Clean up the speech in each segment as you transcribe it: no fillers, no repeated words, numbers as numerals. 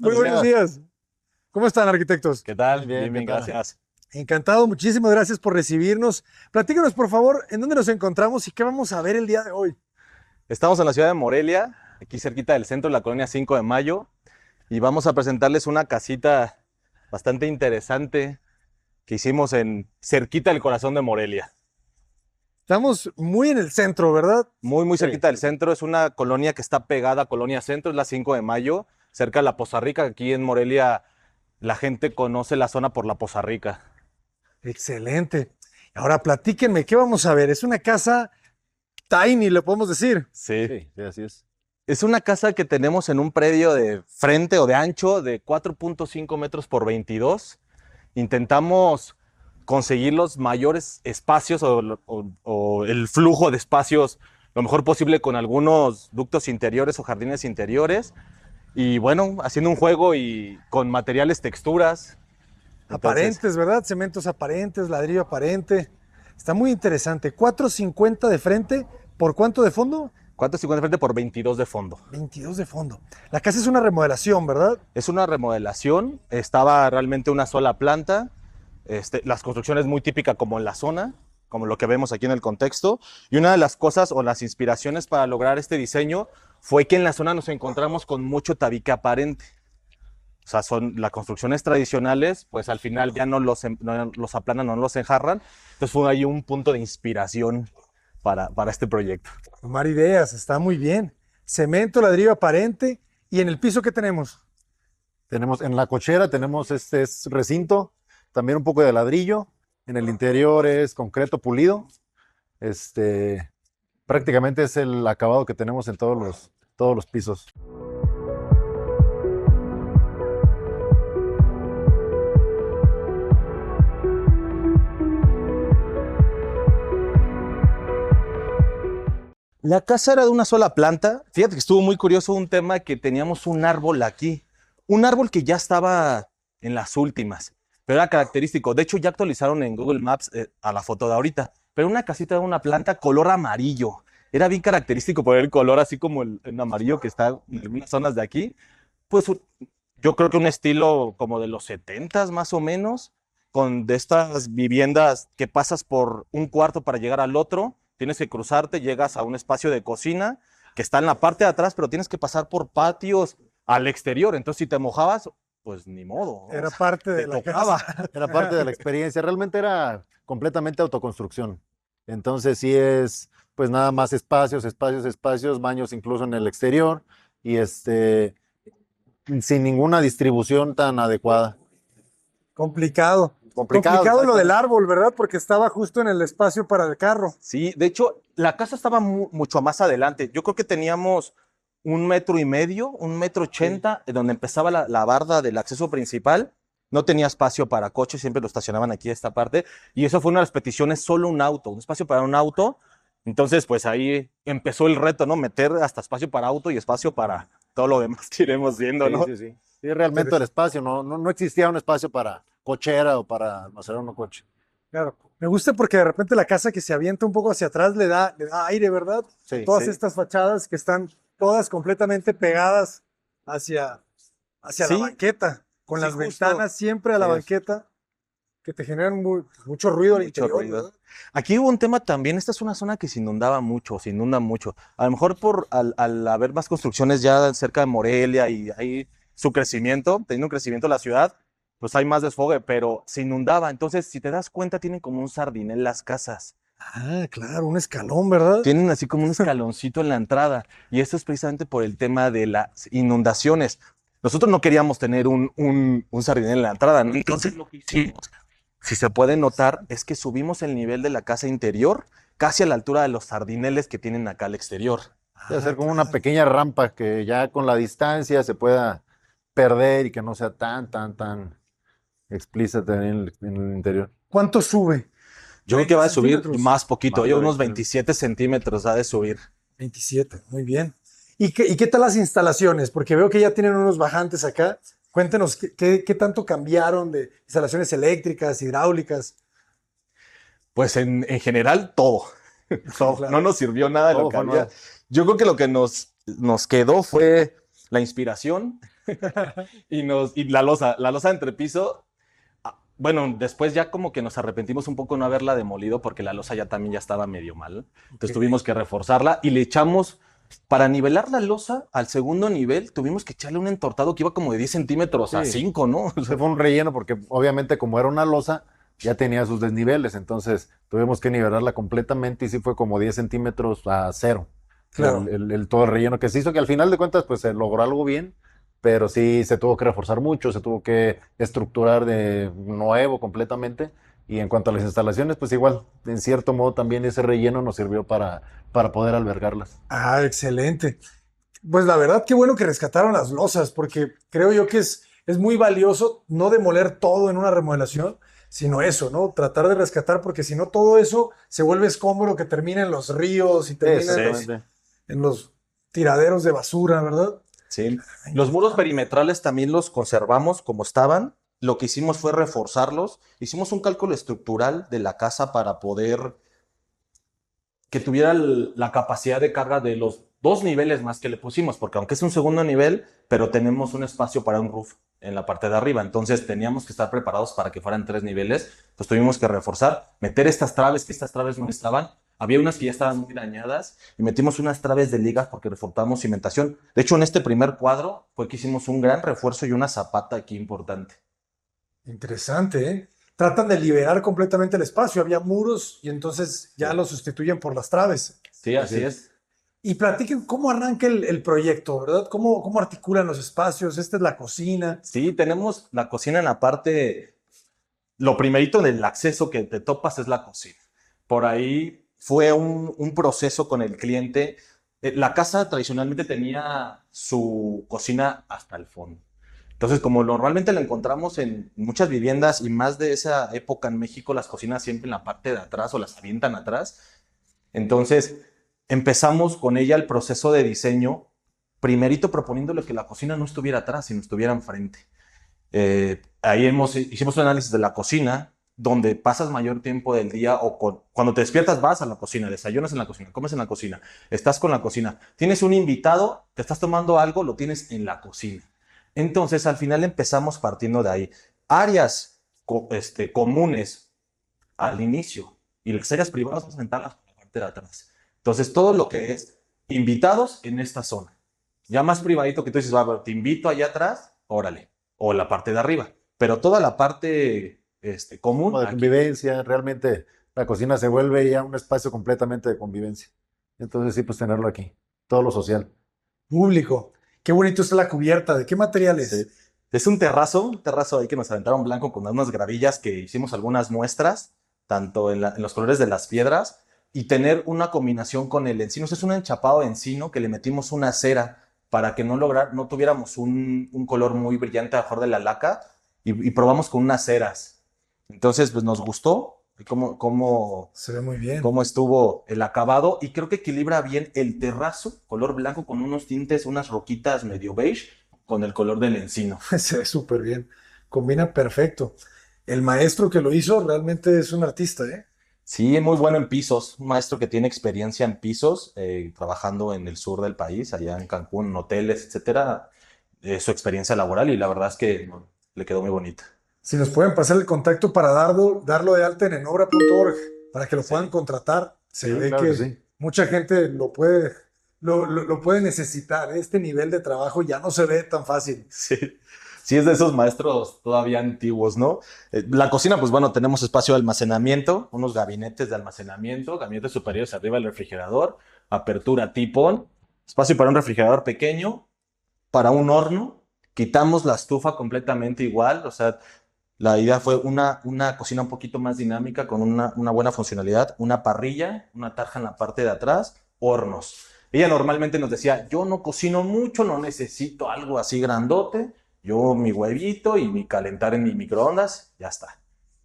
Muy buenos días. ¿Cómo están, arquitectos? ¿Qué tal? Bien, Bien, ¿qué tal? gracias. Encantado, muchísimas gracias por recibirnos. Platícanos, por favor, en dónde nos encontramos y qué vamos a ver el día de hoy. Estamos en la ciudad de Morelia, aquí cerquita del centro de la colonia 5 de Mayo, y vamos a presentarles una casita bastante interesante que hicimos en cerquita del corazón de Morelia. Estamos muy en el centro, ¿verdad? Muy Sí. cerquita del centro, es una colonia que está pegada a Colonia Centro, es la 5 de Mayo, cerca de la Poza Rica. Aquí en Morelia la gente conoce la zona por la Poza Rica. Excelente. Ahora platíquenme, ¿qué vamos a ver? Es una casa tiny, le podemos decir. Sí. Sí, así es. Es una casa que tenemos en un predio de frente o de ancho de 4.5 metros por 22. Intentamos conseguir los mayores espacios o el flujo de espacios lo mejor posible con algunos ductos interiores o jardines interiores. Y bueno, haciendo un juego y con materiales, texturas. Entonces, Aparentes, ¿verdad? Cementos aparentes, ladrillo aparente. Está muy interesante. 4.50 de frente, ¿por cuánto de fondo? 4.50 de frente por 22 de fondo. 22 de fondo. La casa es una remodelación, ¿verdad? Es una remodelación, estaba realmente una sola planta, las construcciones muy típicas como en la zona, como lo que vemos aquí en el contexto, y una de las cosas o las inspiraciones para lograr este diseño fue que en la zona nos encontramos con mucho tabique aparente. O sea, son las construcciones tradicionales, pues al final ya no los aplanan, no los enjarran, entonces fue ahí un punto de inspiración para este proyecto. Tomar ideas, está muy bien. Cemento, ladrillo aparente. ¿Y en el piso qué tenemos? Tenemos en la cochera, tenemos este es recinto, también un poco de ladrillo. En el interior es concreto pulido. Prácticamente es el acabado que tenemos en todos los pisos. La casa era de una sola planta. Fíjate que estuvo muy curioso un tema que teníamos un árbol aquí. Un árbol que ya estaba en las últimas, pero era característico. De hecho, ya actualizaron en Google Maps a la foto de ahorita. Pero una casita de una planta color amarillo. Era bien característico por el color, así como el amarillo que está en algunas zonas de aquí. Pues yo creo que un estilo como de los 70s más o menos, con de estas viviendas que pasas por un cuarto para llegar al otro. Tienes que cruzarte, llegas a un espacio de cocina que está en la parte de atrás, pero tienes que pasar por patios al exterior. Entonces, si te mojabas, pues ni modo, ¿no? Era parte de Te la tocaba. casa. Era parte de la experiencia. Realmente era completamente autoconstrucción. Entonces sí es pues nada más espacios, baños incluso en el exterior y sin ninguna distribución tan adecuada. Complicado. Complicado, Complicado lo exacto. del árbol, ¿verdad? Porque estaba justo en el espacio para el carro. Sí, de hecho, la casa estaba mucho más adelante. Yo creo que teníamos 1,5 metros, 1,80 m, donde empezaba la barda del acceso principal. No tenía espacio para coches, siempre lo estacionaban aquí esta parte. Y eso fue una de las peticiones, solo un auto, un espacio para un auto. Entonces, pues ahí empezó el reto, ¿no? Meter hasta espacio para auto y espacio para todo lo demás que iremos viendo, ¿no? Sí. Sí, realmente el espacio, no existía un espacio para cochera o para almacenar un coche. Claro. Me gusta porque de repente la casa que se avienta un poco hacia atrás le da aire, ¿verdad? Sí, Todas sí. estas fachadas que están todas completamente pegadas hacia la Sí. banqueta, con Sí, las justo. ventanas siempre a la Sí, es. banqueta, que te generan mucho ruido al Mucho interior, ruido. ¿verdad? Aquí hubo un tema también, esta es una zona que se inundaba mucho, se inunda mucho. A lo mejor al haber más construcciones ya cerca de Morelia y ahí su crecimiento, teniendo un crecimiento la ciudad, pues hay más desfogue, pero se inundaba. Entonces, si te das cuenta, tienen como un sardinel las casas. Ah, claro, un escalón, ¿verdad? Tienen así como un escaloncito en la entrada. Y esto es precisamente por el tema de las inundaciones. Nosotros no queríamos tener un sardinel en la entrada, ¿no? Entonces lo que hicimos, si se puede notar, es que subimos el nivel de la casa interior casi a la altura de los sardineles que tienen acá al exterior. Debe ser como una pequeña rampa que ya con la distancia se pueda perder y que no sea tan explícita en el interior. ¿Cuánto sube? Yo creo que va a subir centímetros. más poquito, Más yo de unos 20. 27 centímetros ha de subir. 27, muy bien. ¿Y qué tal las instalaciones? Porque veo que ya tienen unos bajantes acá. Cuéntenos, ¿qué tanto cambiaron de instalaciones eléctricas, hidráulicas? Pues en general todo. Todo. Claro. No nos sirvió nada de lo Todo que fue había. nuevo. Yo creo que lo que nos quedó fue la inspiración, Y la losa de entrepiso, bueno, después ya como que nos arrepentimos un poco no haberla demolido porque la losa ya también ya estaba medio mal. Entonces Ok. tuvimos que reforzarla y le echamos, para nivelar la losa al segundo nivel, tuvimos que echarle un entortado que iba como de 10 centímetros a Sí. 5, ¿no? Este fue un relleno porque obviamente como era una losa, ya tenía sus desniveles, entonces tuvimos que nivelarla completamente y sí fue como 10 centímetros a cero. Claro. Todo el relleno que se hizo, que al final de cuentas pues se logró algo bien, pero sí se tuvo que reforzar mucho, se tuvo que estructurar de nuevo completamente. Y en cuanto a las instalaciones, pues igual, en cierto modo también ese relleno nos sirvió para poder albergarlas. Ah, excelente. Pues la verdad, qué bueno que rescataron las losas, porque creo yo que es muy valioso no demoler todo en una remodelación, sino eso, ¿no? Tratar de rescatar, porque si no todo eso se vuelve escombro que termina en los ríos y termina Exactamente. en los tiraderos de basura, ¿verdad? Sí. Los muros perimetrales también los conservamos como estaban. Lo que hicimos fue reforzarlos. Hicimos un cálculo estructural de la casa para poder que tuviera la capacidad de carga de los dos niveles más que le pusimos, porque aunque es un segundo nivel, pero tenemos un espacio para un roof en la parte de arriba, entonces teníamos que estar preparados para que fueran 3 niveles, pues tuvimos que reforzar, meter estas traves, que estas traves no estaban, había unas que ya estaban muy dañadas, y metimos unas traves de ligas porque reforzamos cimentación. De hecho, en este primer cuadro fue que hicimos un gran refuerzo y una zapata aquí importante. Interesante, ¿eh? Tratan de liberar completamente el espacio. Había muros y entonces ya Sí, lo sustituyen por las traves. sí, Así así es. es. Y platiquen cómo arranca el proyecto, ¿verdad? ¿Cómo articulan los espacios? Esta es la cocina. Sí, tenemos la cocina en la parte. Lo primerito del acceso que te topas es la cocina. Por ahí fue un proceso con el cliente. La casa tradicionalmente tenía su cocina hasta el fondo. Entonces, como normalmente la encontramos en muchas viviendas y más de esa época en México, las cocinas siempre en la parte de atrás o las avientan atrás. Entonces, empezamos con ella el proceso de diseño, primerito proponiéndole que la cocina no estuviera atrás, sino estuviera enfrente. Ahí hicimos un análisis de la cocina, donde pasas mayor tiempo del día o cuando te despiertas vas a la cocina, desayunas en la cocina, comes en la cocina, estás con la cocina, tienes un invitado, te estás tomando algo, lo tienes en la cocina. Entonces al final empezamos partiendo de ahí. Áreas comunes al inicio y las áreas privadas vas a sentarlas en la parte de atrás. Entonces todo lo que es invitados en esta zona. Ya más privadito que tú dices, te invito allá atrás, órale, o la parte de arriba. Pero toda la parte Como común, de aquí. convivencia, realmente la cocina se vuelve ya un espacio completamente de convivencia. Entonces sí, pues tenerlo aquí, todo lo social. Público. Qué bonito está la cubierta. ¿De qué material Sí. es? Es un terrazo ahí que nos aventaron blanco con unas gravillas que hicimos algunas muestras, tanto en los colores de las piedras, y tener una combinación con el encino. Es un enchapado de encino que le metimos una cera para que no tuviéramos un color muy brillante mejor de la laca, y probamos con unas ceras. Entonces, pues nos gustó Se ve muy bien. cómo estuvo el acabado y creo que equilibra bien el terrazo, color blanco con unos tintes, unas roquitas medio beige, con el color del encino. Se ve súper bien. Combina perfecto. El maestro que lo hizo realmente es un artista, ¿eh? Sí, muy bueno en pisos, un maestro que tiene experiencia en pisos, trabajando en el sur del país, allá en Cancún, en hoteles, etcétera, su experiencia laboral y la verdad es que le quedó muy bonita. Si nos pueden pasar el contacto para darlo de alta en enobra.org para que lo puedan Sí, contratar. Se Sí, ve claro que que sí. mucha gente lo puede necesitar. Este nivel de trabajo ya no se ve tan fácil. sí, sí es de esos maestros todavía antiguos, ¿no? La cocina, pues bueno, tenemos espacio de almacenamiento, unos gabinetes de almacenamiento, gabinetes superiores arriba del refrigerador, apertura tipón, espacio para un refrigerador pequeño, para un horno, quitamos la estufa completamente igual, o sea, la idea fue una cocina un poquito más dinámica, con una buena funcionalidad, una parrilla, una tarja en la parte de atrás, hornos. Ella normalmente nos decía, yo no cocino mucho, no necesito algo así grandote, yo mi huevito y mi calentar en mi microondas, ya está.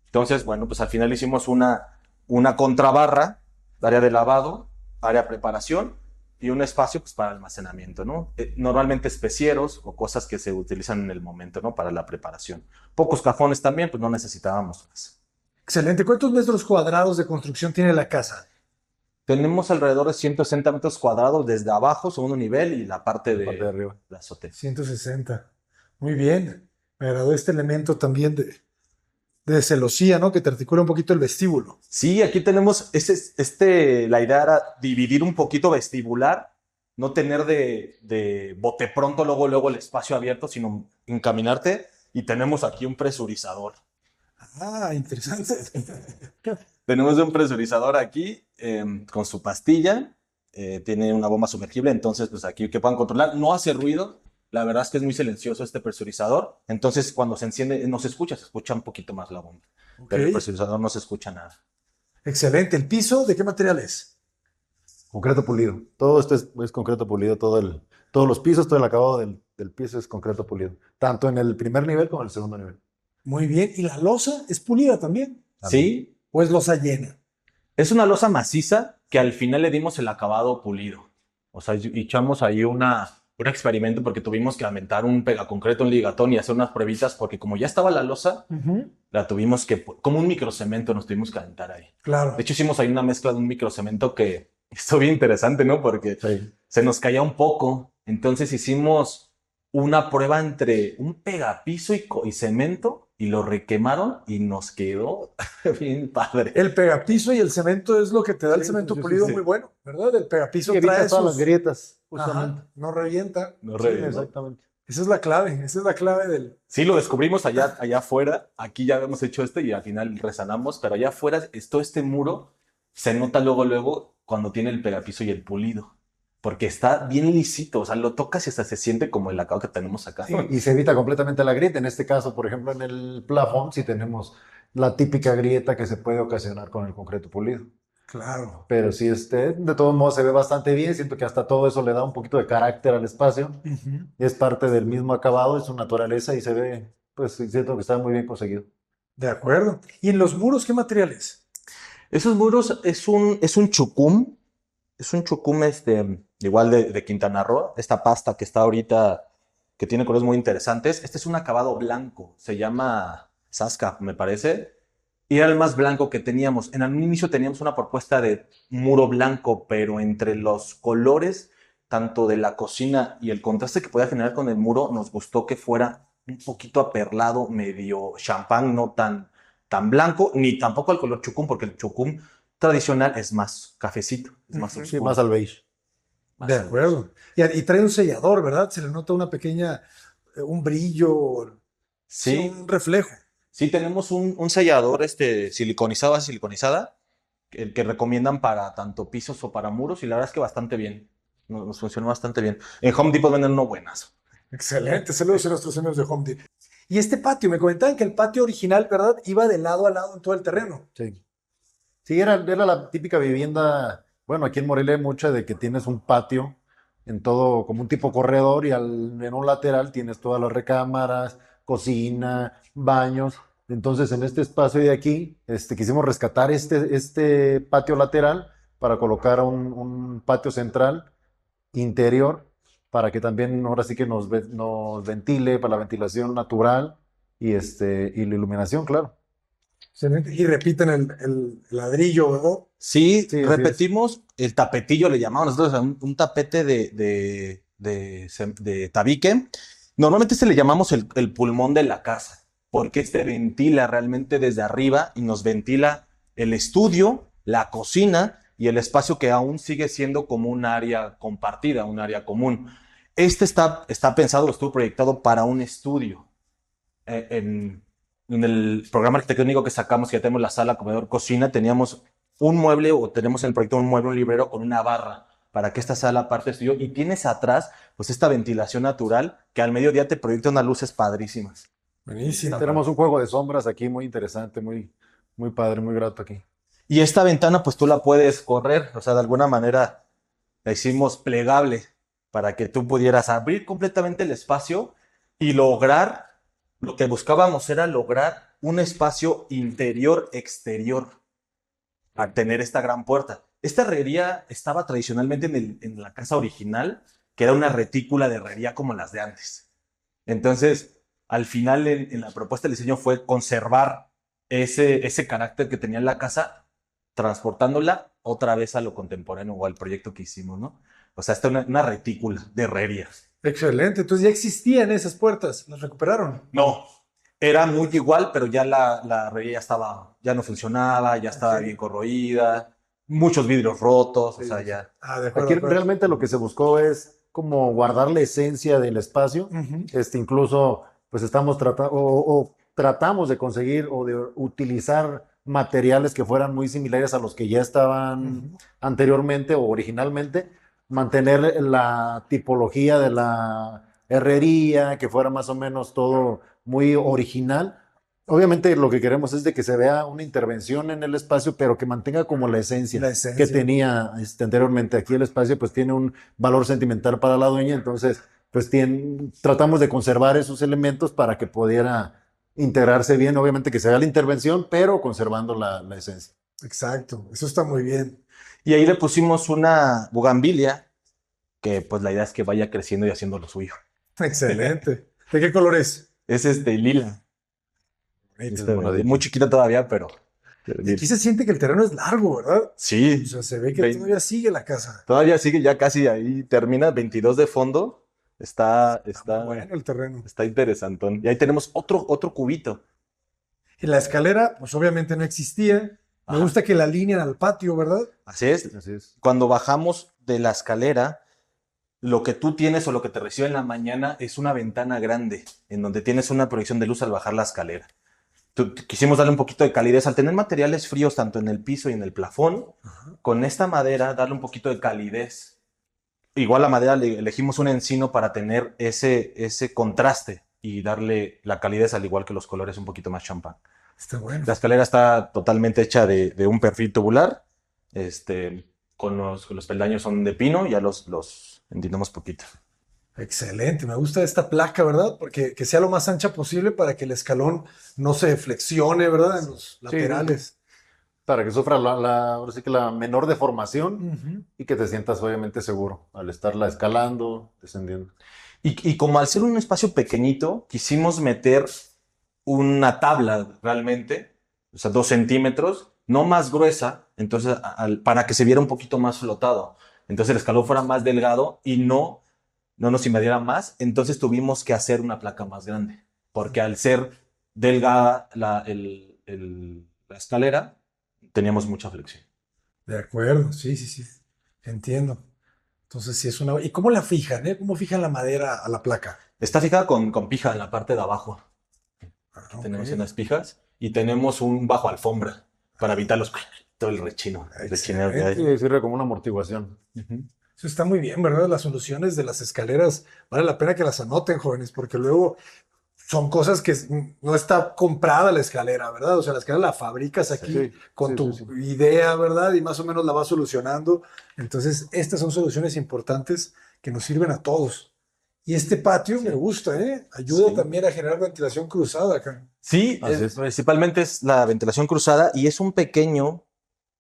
Entonces, bueno, pues al final hicimos una contrabarra, área de lavado, área de preparación y un espacio pues, para almacenamiento, ¿no? Normalmente especieros o cosas que se utilizan en el momento, ¿no? Para la preparación. Pocos cajones también, pues no necesitábamos más. Excelente. ¿Cuántos metros cuadrados de construcción tiene la casa? Tenemos alrededor de 160 metros cuadrados desde abajo, segundo nivel y la parte La parte de de arriba. la azotea. 160. Muy bien. Me agradó este elemento también de celosía, ¿no? Que te articula un poquito el vestíbulo. Sí, aquí tenemos, la idea era dividir un poquito vestibular, no tener de bote pronto luego el espacio abierto, sino encaminarte. Y tenemos aquí un presurizador. Ah, interesante. Tenemos un presurizador aquí con su pastilla. Tiene una bomba sumergible, entonces pues aquí que puedan controlar. No hace ruido. La verdad es que es muy silencioso este presurizador. Entonces cuando se enciende no se escucha un poquito más la bomba. Ok. Pero el presurizador no se escucha nada. Excelente. ¿El piso de qué material es? Concreto pulido. Todo esto es concreto pulido, todos los pisos, todo el acabado del piso es concreto pulido. Tanto en el primer nivel como en el segundo nivel. Muy bien. ¿Y la losa es pulida también? Sí, ¿O es losa llena? es una losa maciza que al final le dimos el acabado pulido. O sea, echamos ahí un experimento porque tuvimos que aumentar un pegaconcreto, un ligatón y hacer unas pruebitas porque como ya estaba la losa, la tuvimos que, como un microcemento nos tuvimos que aventar ahí. Claro. De hecho, hicimos ahí una mezcla de un microcemento que estuvo bien interesante, ¿no? Porque Sí. se nos caía un poco. Entonces hicimos una prueba entre un pegapiso y cemento y lo requemaron y nos quedó bien padre. El pegapiso y el cemento es lo que te da el Sí, cemento sí, sí, pulido sí. muy bueno, ¿verdad? El pegapiso Y evita trae todas las sus... grietas, Ajá, justamente. no revienta. No Sí, reí, ¿no? exactamente. Esa es la clave del... Sí, lo descubrimos allá afuera. Aquí ya habíamos hecho esto y al final resanamos, pero allá afuera, todo este muro se nota luego cuando tiene el pegapiso y el pulido. Porque está bien lisito, o sea, lo tocas y hasta se siente como el acabado que tenemos acá. Sí, y se evita completamente la grieta. En este caso, por ejemplo, en el plafón, sí tenemos la típica grieta que se puede ocasionar con el concreto pulido. Claro. Pero sí, de todos modos se ve bastante bien. Siento que hasta todo eso le da un poquito de carácter al espacio. Ujú. Es parte del mismo acabado, es su naturaleza y se ve, pues sí, siento que está muy bien conseguido. De acuerdo. ¿Y en los muros qué material es? Esos muros es un chucum, igual de Quintana Roo, esta pasta que está ahorita, que tiene colores muy interesantes. Este es un acabado blanco, se llama Sasca, me parece, y era el más blanco que teníamos. En un inicio teníamos una propuesta de muro blanco, pero entre los colores, tanto de la cocina y el contraste que podía generar con el muro, nos gustó que fuera un poquito aperlado, medio champán, no tan blanco, ni tampoco al color chucum, porque el chucum tradicional es más cafecito, es más Ujú. Sí, oscuro. más al beige. Más De al- acuerdo. Y trae un sellador, ¿verdad? Se le nota una pequeña, un brillo, sí, Sí, un reflejo. sí tenemos un sellador siliconizada, el que recomiendan para tanto pisos o para muros, y la verdad es que bastante bien. Nos funcionó bastante bien. En Home Depot venden uno buenas. Excelente. Saludos a nuestros amigos de Home Depot. Y este patio, me comentaban que el patio original, ¿verdad? Iba de lado a lado en todo el terreno. Sí. Sí, era la típica vivienda, bueno, aquí en Morelia hay mucha de que tienes un patio en todo, como un tipo corredor y en un lateral tienes todas las recámaras, cocina, baños. Entonces, en este espacio de aquí, quisimos rescatar este patio lateral para colocar un patio central interior para que también ahora sí que nos ventile para la ventilación natural y la iluminación, claro. Excelente. Y repiten el ladrillo, ¿verdad? Sí, Sí, así es. repetimos el tapetillo, le llamamos nosotros, un tapete de tabique. Normalmente le llamamos el pulmón de la casa, porque ventila realmente desde arriba y nos ventila el estudio, la cocina y el espacio que aún sigue siendo como un área compartida, un área común. Está pensado, estuvo proyectado para un estudio. En el programa arquitectónico que sacamos, que ya tenemos la sala, comedor, cocina, teníamos un mueble, o tenemos en el proyecto un mueble, un librero con una barra para que esta sea la parte de estudio, y tienes atrás pues esta ventilación natural que al mediodía te proyecta unas luces padrísimas. Buenísimo. Tenemos un juego de sombras aquí muy interesante, muy padre, muy grato aquí. Y esta ventana pues tú la puedes correr, o sea, de alguna manera la hicimos plegable para que tú pudieras abrir completamente el espacio y lo que buscábamos era lograr un espacio interior-exterior al tener esta gran puerta. Esta herrería estaba tradicionalmente en la casa original, que era una retícula de herrería como las de antes. Entonces, al final en la propuesta de diseño fue conservar ese carácter que tenía la casa, transportándola otra vez a lo contemporáneo o al proyecto que hicimos, ¿no? O sea, esta es una retícula de herrería. Excelente. Entonces ya existían esas puertas, las recuperaron. No, era muy igual, pero ya la herrería ya estaba, ya no funcionaba, ya estaba Ok. bien corroída, muchos vidrios rotos, o Sí, sea, sí, sí. ya. Ah, de acuerdo, Aquí de acuerdo. realmente lo que se buscó es como guardar la esencia del espacio. Ujú. Incluso, pues estamos tratando o tratamos de conseguir o de utilizar materiales que fueran muy similares a los que ya estaban Ujú. anteriormente o originalmente, mantener la tipología de la herrería, que fuera más o menos todo muy original. Obviamente lo que queremos es de que se vea una intervención en el espacio, pero que mantenga como la esencia La que esencia. tenía anteriormente. Aquí el espacio pues tiene un valor sentimental para la dueña, entonces pues tratamos de conservar esos elementos para que pudiera integrarse bien, obviamente que se vea la intervención, pero conservando la esencia. Exacto. Eso está muy bien. Y ahí le pusimos una bugambilia, que pues la idea es que vaya creciendo y haciendo lo suyo. Excelente. ¿De qué color es? Es lila. Es moradito. Muy chiquita todavía, pero Y aquí lila. se siente que el terreno es largo, ¿verdad? O Sí, sea, se ve que vein- todavía sigue la casa. todavía sigue, ya casi ahí termina, 22 de fondo. Está, Está muy está, bueno el terreno. está interesantón. Y ahí tenemos otro cubito. Y la escalera, pues obviamente no existía. Me Ajá. gusta que la alinean al patio, ¿verdad? Así es. Así es. Cuando bajamos de la escalera, lo que tú tienes o lo que te recibe en la mañana es una ventana grande, en donde tienes una proyección de luz al bajar la escalera. Quisimos darle un poquito de calidez al tener materiales fríos tanto en el piso y en el plafón. Con esta madera, darle un poquito de calidez. Igual la madera elegimos un encino para tener ese contraste y darle la calidez al igual que los colores un poquito más champán. Está bueno. La escalera está totalmente hecha de un perfil tubular. Con los peldaños son de pino, ya los entendemos poquito. Excelente. Me gusta esta placa, ¿verdad? Porque que sea lo más ancha posible para que el escalón no se flexione, ¿verdad? En los Sí, laterales. para que sufra ahora sí que la menor deformación Ujú. y que te sientas obviamente seguro al estarla escalando, descendiendo. Y como al ser un espacio pequeñito, quisimos meter una tabla realmente, o sea, 2 centímetros, no más gruesa, entonces para que se viera un poquito más flotado. Entonces el escalón fuera más delgado y no nos invadiera más. Entonces tuvimos que hacer una placa más grande, porque al ser delgada la escalera, teníamos mucha flexión. De acuerdo. Sí, sí, sí. Entiendo. Entonces, sí es una. ¿Y cómo la fijan, eh? ¿Cómo fijan la madera a la placa? Está fijada con pija en la parte de abajo. Ah, Aquí ok. tenemos unas pijas y tenemos un bajo alfombra para evitar todo el rechino, el rechineo que Excelente. hay. Sí, sirve como una amortiguación. Ujú. Eso está muy bien, ¿verdad? Las soluciones de las escaleras, vale la pena que las anoten, jóvenes, porque luego son cosas que no está comprada la escalera, ¿verdad? O sea, la escalera la fabricas aquí Sí, con sí, tu sí, sí. idea, ¿verdad? Y más o menos la vas solucionando. Entonces, estas son soluciones importantes que nos sirven a todos. Y este patio me gusta, ¿eh? Ayuda Sí. también a generar ventilación cruzada acá. Sí, Así es. principalmente es la ventilación cruzada y es un pequeño,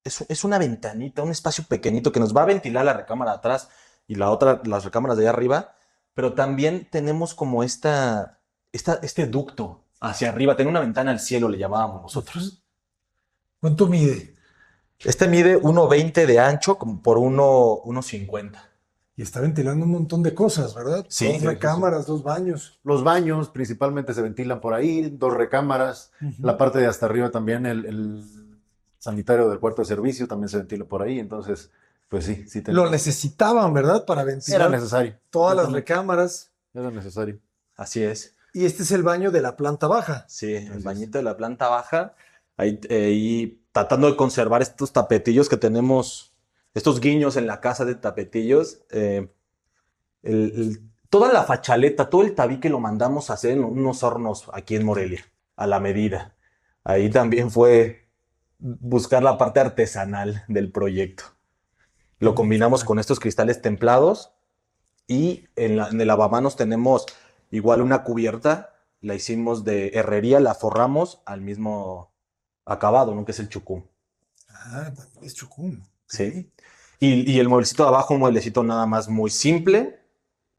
es una ventanita, un espacio pequeñito que nos va a ventilar la recámara de atrás y la otra, las recámaras de allá arriba, pero también tenemos como este ducto hacia arriba, tiene una ventana al cielo, le llamábamos nosotros. ¿Cuánto mide? Este mide 1,20 de ancho como por 1,50. Y está ventilando un montón de cosas, ¿verdad? Sí, Dos sí, sí, recámaras, dos baños. Los baños principalmente se ventilan por ahí, dos recámaras, la parte de hasta arriba también, el sanitario del cuarto de servicio también se ventila por ahí, entonces, pues sí, sí Lo necesitaban, ¿verdad? Para era ventilar necesario, todas las completamente, recámaras. era necesario. Así es. Y este es el baño de la planta baja. Sí, el Así es. bañito de la planta baja. Ahí tratando de conservar estos tapetillos que tenemos, estos guiños en la casa de tapetillos. Toda la fachaleta, todo el tabique lo mandamos a hacer en unos hornos aquí en Morelia, a la medida. Ahí también fue buscar la parte artesanal del proyecto. Lo combinamos con estos cristales templados y en el lavamanos tenemos igual una cubierta, la hicimos de herrería, la forramos al mismo acabado, ¿no? Que es el chucum. Ah, también es chucún. ¿Sí? Y el mueblecito de abajo, un mueblecito nada más muy simple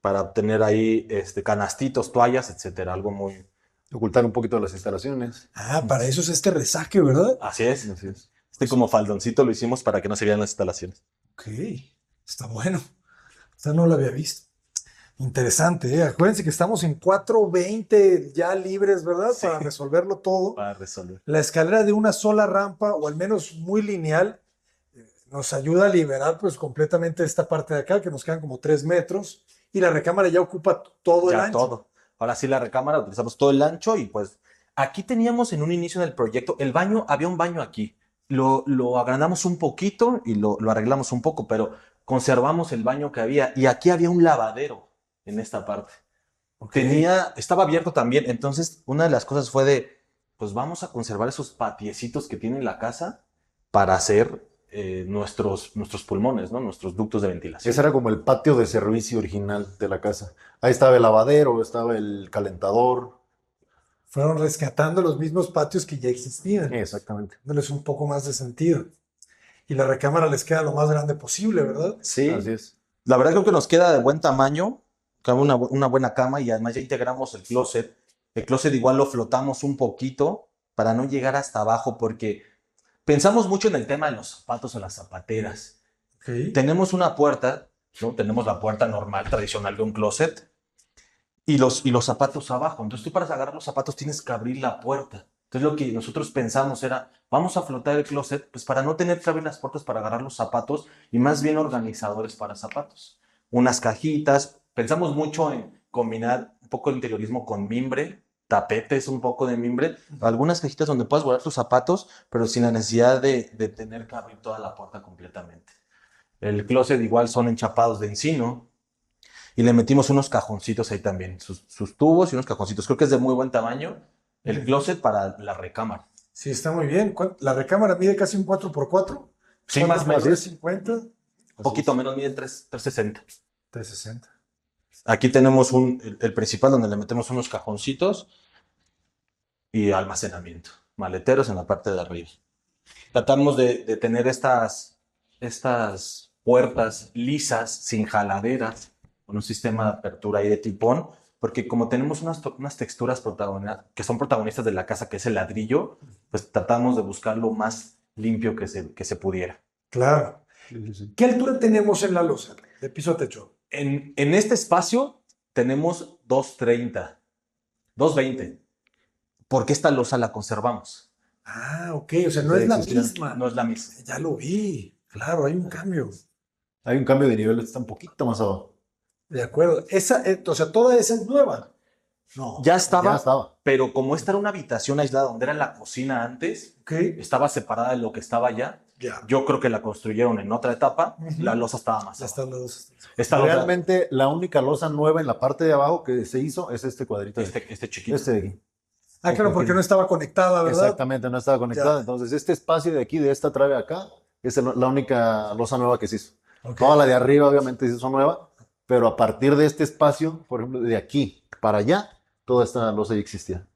para tener ahí canastitos, toallas, etcétera. Algo muy... Ocultar un poquito las instalaciones. Ah, para eso es este resaque, ¿verdad? Así es. Así es. Como faldoncito lo hicimos para que no se vieran las instalaciones. Ok, está bueno. Esta no lo había visto. Interesante, ¿eh? Acuérdense que estamos en 4:20 ya libres, ¿verdad? Sí. Para resolverlo todo. Para resolver. La escalera de una sola rampa, o al menos muy lineal, nos ayuda a liberar pues completamente esta parte de acá, que nos quedan como 3 metros, y la recámara ya ocupa todo el Ya ancho. todo. Ahora sí, la recámara utilizamos todo el ancho y pues aquí teníamos en un inicio del proyecto el baño, había un baño aquí. Lo agrandamos un poquito y lo arreglamos un poco, pero conservamos el baño que había y aquí había un lavadero en esta parte. Ok. Estaba abierto también, entonces una de las cosas fue pues vamos a conservar esos patiecitos que tiene la casa para hacer nuestros pulmones, ¿no? Nuestros ductos de ventilación. Ese era como el patio de servicio original de la casa. Ahí estaba el lavadero, estaba el calentador. Fueron rescatando los mismos patios que ya existían, Exactamente. dándoles un poco más de sentido. Y la recámara les queda lo más grande posible, ¿verdad? Sí, Así es. la verdad creo que nos queda de buen tamaño, cabe una buena cama y además ya integramos el closet. El closet igual lo flotamos un poquito para no llegar hasta abajo porque pensamos mucho en el tema de los zapatos o las zapateras. Ok. Tenemos una puerta, ¿no? Tenemos la puerta normal, tradicional de un closet y los zapatos abajo. Entonces tú para agarrar los zapatos tienes que abrir la puerta. Entonces lo que nosotros pensamos era, vamos a flotar el closet, pues para no tener que abrir las puertas para agarrar los zapatos y más bien organizadores para zapatos. Unas cajitas, pensamos mucho en combinar un poco el interiorismo con mimbre, tapetes, un poco de mimbre, algunas cajitas donde puedas guardar tus zapatos, pero sin la necesidad de tener que abrir toda la puerta completamente. El closet igual son enchapados de encino, y le metimos unos cajoncitos ahí también, sus tubos y unos cajoncitos. Creo que es de muy buen tamaño el closet para la recámara. Sí, está muy bien. La recámara mide casi un 4x4. Sí, más o menos. 350. Un poquito menos, mide 360. 360. Aquí tenemos el principal donde le metemos unos cajoncitos y almacenamiento. Maleteros en la parte de arriba. Tratamos de tener estas puertas lisas, sin jaladeras, con un sistema de apertura y de tipón, porque como tenemos unas texturas que son protagonistas de la casa, que es el ladrillo, pues tratamos de buscar lo más limpio que se pudiera. Claro. ¿Qué altura tenemos en la losa de piso a techo? En este espacio tenemos 230, 220, porque esta losa la conservamos. Ah, ok. O sea, no es la misma. No es la misma. Ya lo vi. Claro, hay un cambio. Hay un cambio de nivel, está un poquito más abajo. De acuerdo. O sea, toda esa es nueva. No. Ya estaba, Ya estaba. pero como esta era una habitación aislada donde era la cocina antes, Ok. estaba separada de lo que estaba allá. Ya. Yo creo que la construyeron en otra etapa. Ujú. La losa estaba más Ya abajo. están las dos. Esta losa, Realmente la única losa nueva en la parte de abajo que se hizo es este cuadrito. este chiquito. Este de aquí. Ah, claro, porque no estaba conectada, ¿verdad? Exactamente, no estaba conectada. Ya. Entonces, este espacio de aquí, de esta trave acá, es la única losa nueva que se hizo. Ok. Toda la de arriba, obviamente, se hizo nueva, pero a partir de este espacio, por ejemplo, de aquí para allá, toda esta losa ya existía.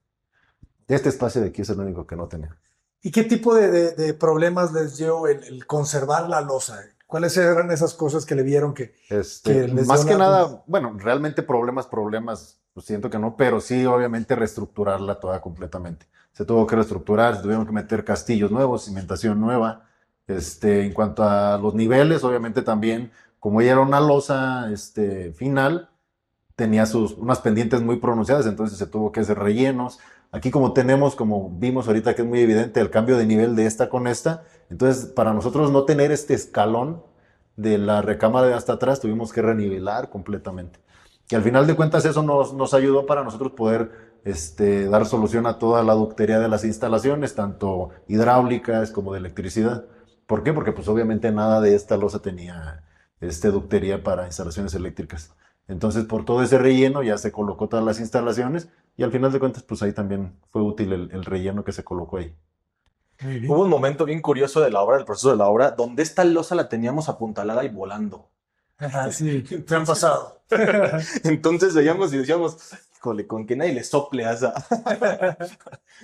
Este espacio de aquí es el único que no tenía. ¿Y qué tipo de problemas les dio el conservar la losa? ¿Cuáles eran esas cosas que le vieron que les Más dio que la- nada, bueno, realmente problemas, pues siento que no, pero sí, obviamente, reestructurarla toda completamente. Se tuvo que reestructurar, se tuvieron que meter castillos nuevos, cimentación nueva. En cuanto a los niveles, obviamente también, como ella era una losa final, tenía unas pendientes muy pronunciadas, entonces se tuvo que hacer rellenos. Aquí como vimos ahorita que es muy evidente el cambio de nivel de esta con esta, entonces para nosotros no tener este escalón de la recámara de hasta atrás, tuvimos que renivelar completamente. Y al final de cuentas eso nos ayudó para nosotros poder dar solución a toda la ductería de las instalaciones, tanto hidráulicas como de electricidad. ¿Por qué? Porque pues obviamente nada de esta losa tenía ductería para instalaciones eléctricas. Entonces, por todo ese relleno ya se colocó todas las instalaciones y al final de cuentas, pues ahí también fue útil el relleno que se colocó ahí. Muy bien. Hubo un momento bien curioso de la obra, del proceso de la obra, donde esta losa la teníamos apuntalada y volando. Ajá, sí, te han pasado. Entonces veíamos y decíamos, híjole, con que nadie le sople a esa.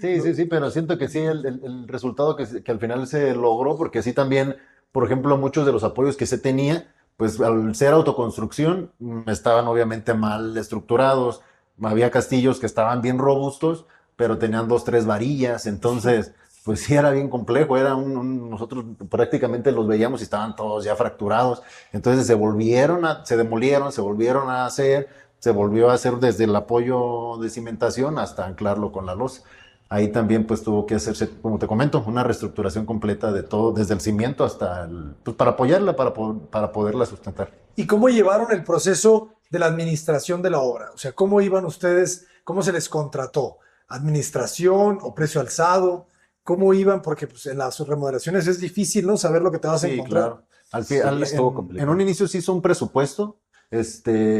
Sí, pero siento que sí, el resultado que al final se logró, porque sí también, por ejemplo, muchos de los apoyos que se tenía, pues al ser autoconstrucción, estaban obviamente mal estructurados. Había castillos que estaban bien robustos, pero tenían 2, 3 varillas, entonces, pues sí era bien complejo. Nosotros prácticamente los veíamos y estaban todos ya fracturados. Entonces se demolieron, se volvieron a hacer se volvió a hacer desde el apoyo de cimentación hasta anclarlo con la losa. Ahí también pues tuvo que hacerse, como te comento, una reestructuración completa de todo, desde el cimiento hasta pues para apoyarla, para poderla sustentar. ¿Y cómo llevaron el proceso de la administración de la obra? O sea, ¿cómo iban ustedes? ¿Cómo se les contrató? ¿Administración o precio alzado? ¿Cómo iban? Porque pues, en las remodelaciones es difícil, ¿no? Saber lo que te vas a Sí, encontrar. claro. Sí, estuvo complicado. En un inicio se hizo un presupuesto,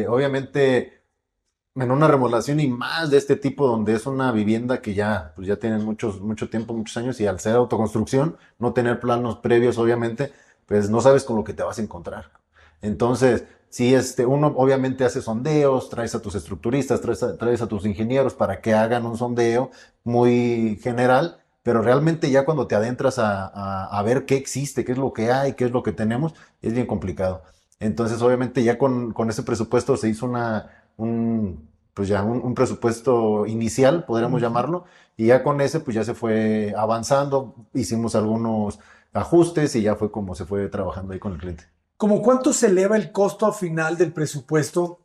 obviamente en una remodelación y más de este tipo donde es una vivienda que ya, pues ya tienen mucho tiempo, muchos años y al ser autoconstrucción, no tener planos previos obviamente, pues no sabes con lo que te vas a encontrar. Entonces, sí, uno obviamente hace sondeos, traes a tus estructuristas, traes a tus ingenieros para que hagan un sondeo muy general, pero realmente ya cuando te adentras a ver qué existe, qué es lo que hay, qué es lo que tenemos, es bien complicado. Entonces, obviamente ya con ese presupuesto se hizo pues ya un presupuesto inicial, podríamos Ujú. llamarlo, y ya con ese pues ya se fue avanzando, hicimos algunos ajustes y ya fue como se fue trabajando ahí con el cliente. ¿Cómo cuánto se eleva el costo final del presupuesto?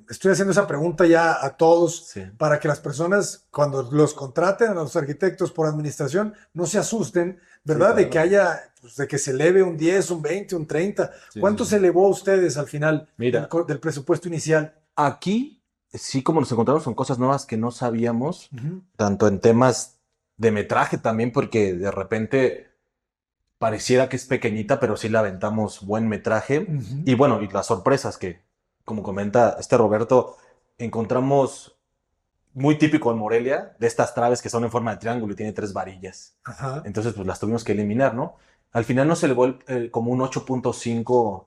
Estoy haciendo esa pregunta ya a todos Sí. para que las personas, cuando los contraten a los arquitectos por administración, no se asusten, ¿verdad? Sí, De que claro. haya, pues, de que se eleve un 10, un 20, un 30. Sí, ¿Cuánto sí, se sí. elevó a ustedes al final Mira, del presupuesto inicial? aquí sí como nos encontramos con cosas nuevas que no sabíamos, Ujú. tanto en temas de metraje también, porque de repente pareciera que es pequeñita, pero sí le aventamos buen metraje. Ujú. Y bueno, y las sorpresas que, como comenta este Roberto, encontramos muy típico en Morelia, de estas traves que son en forma de triángulo y tiene 3 varillas. Ajá. Entonces, pues las tuvimos que eliminar, ¿no? Al final nos elevó como un 8.5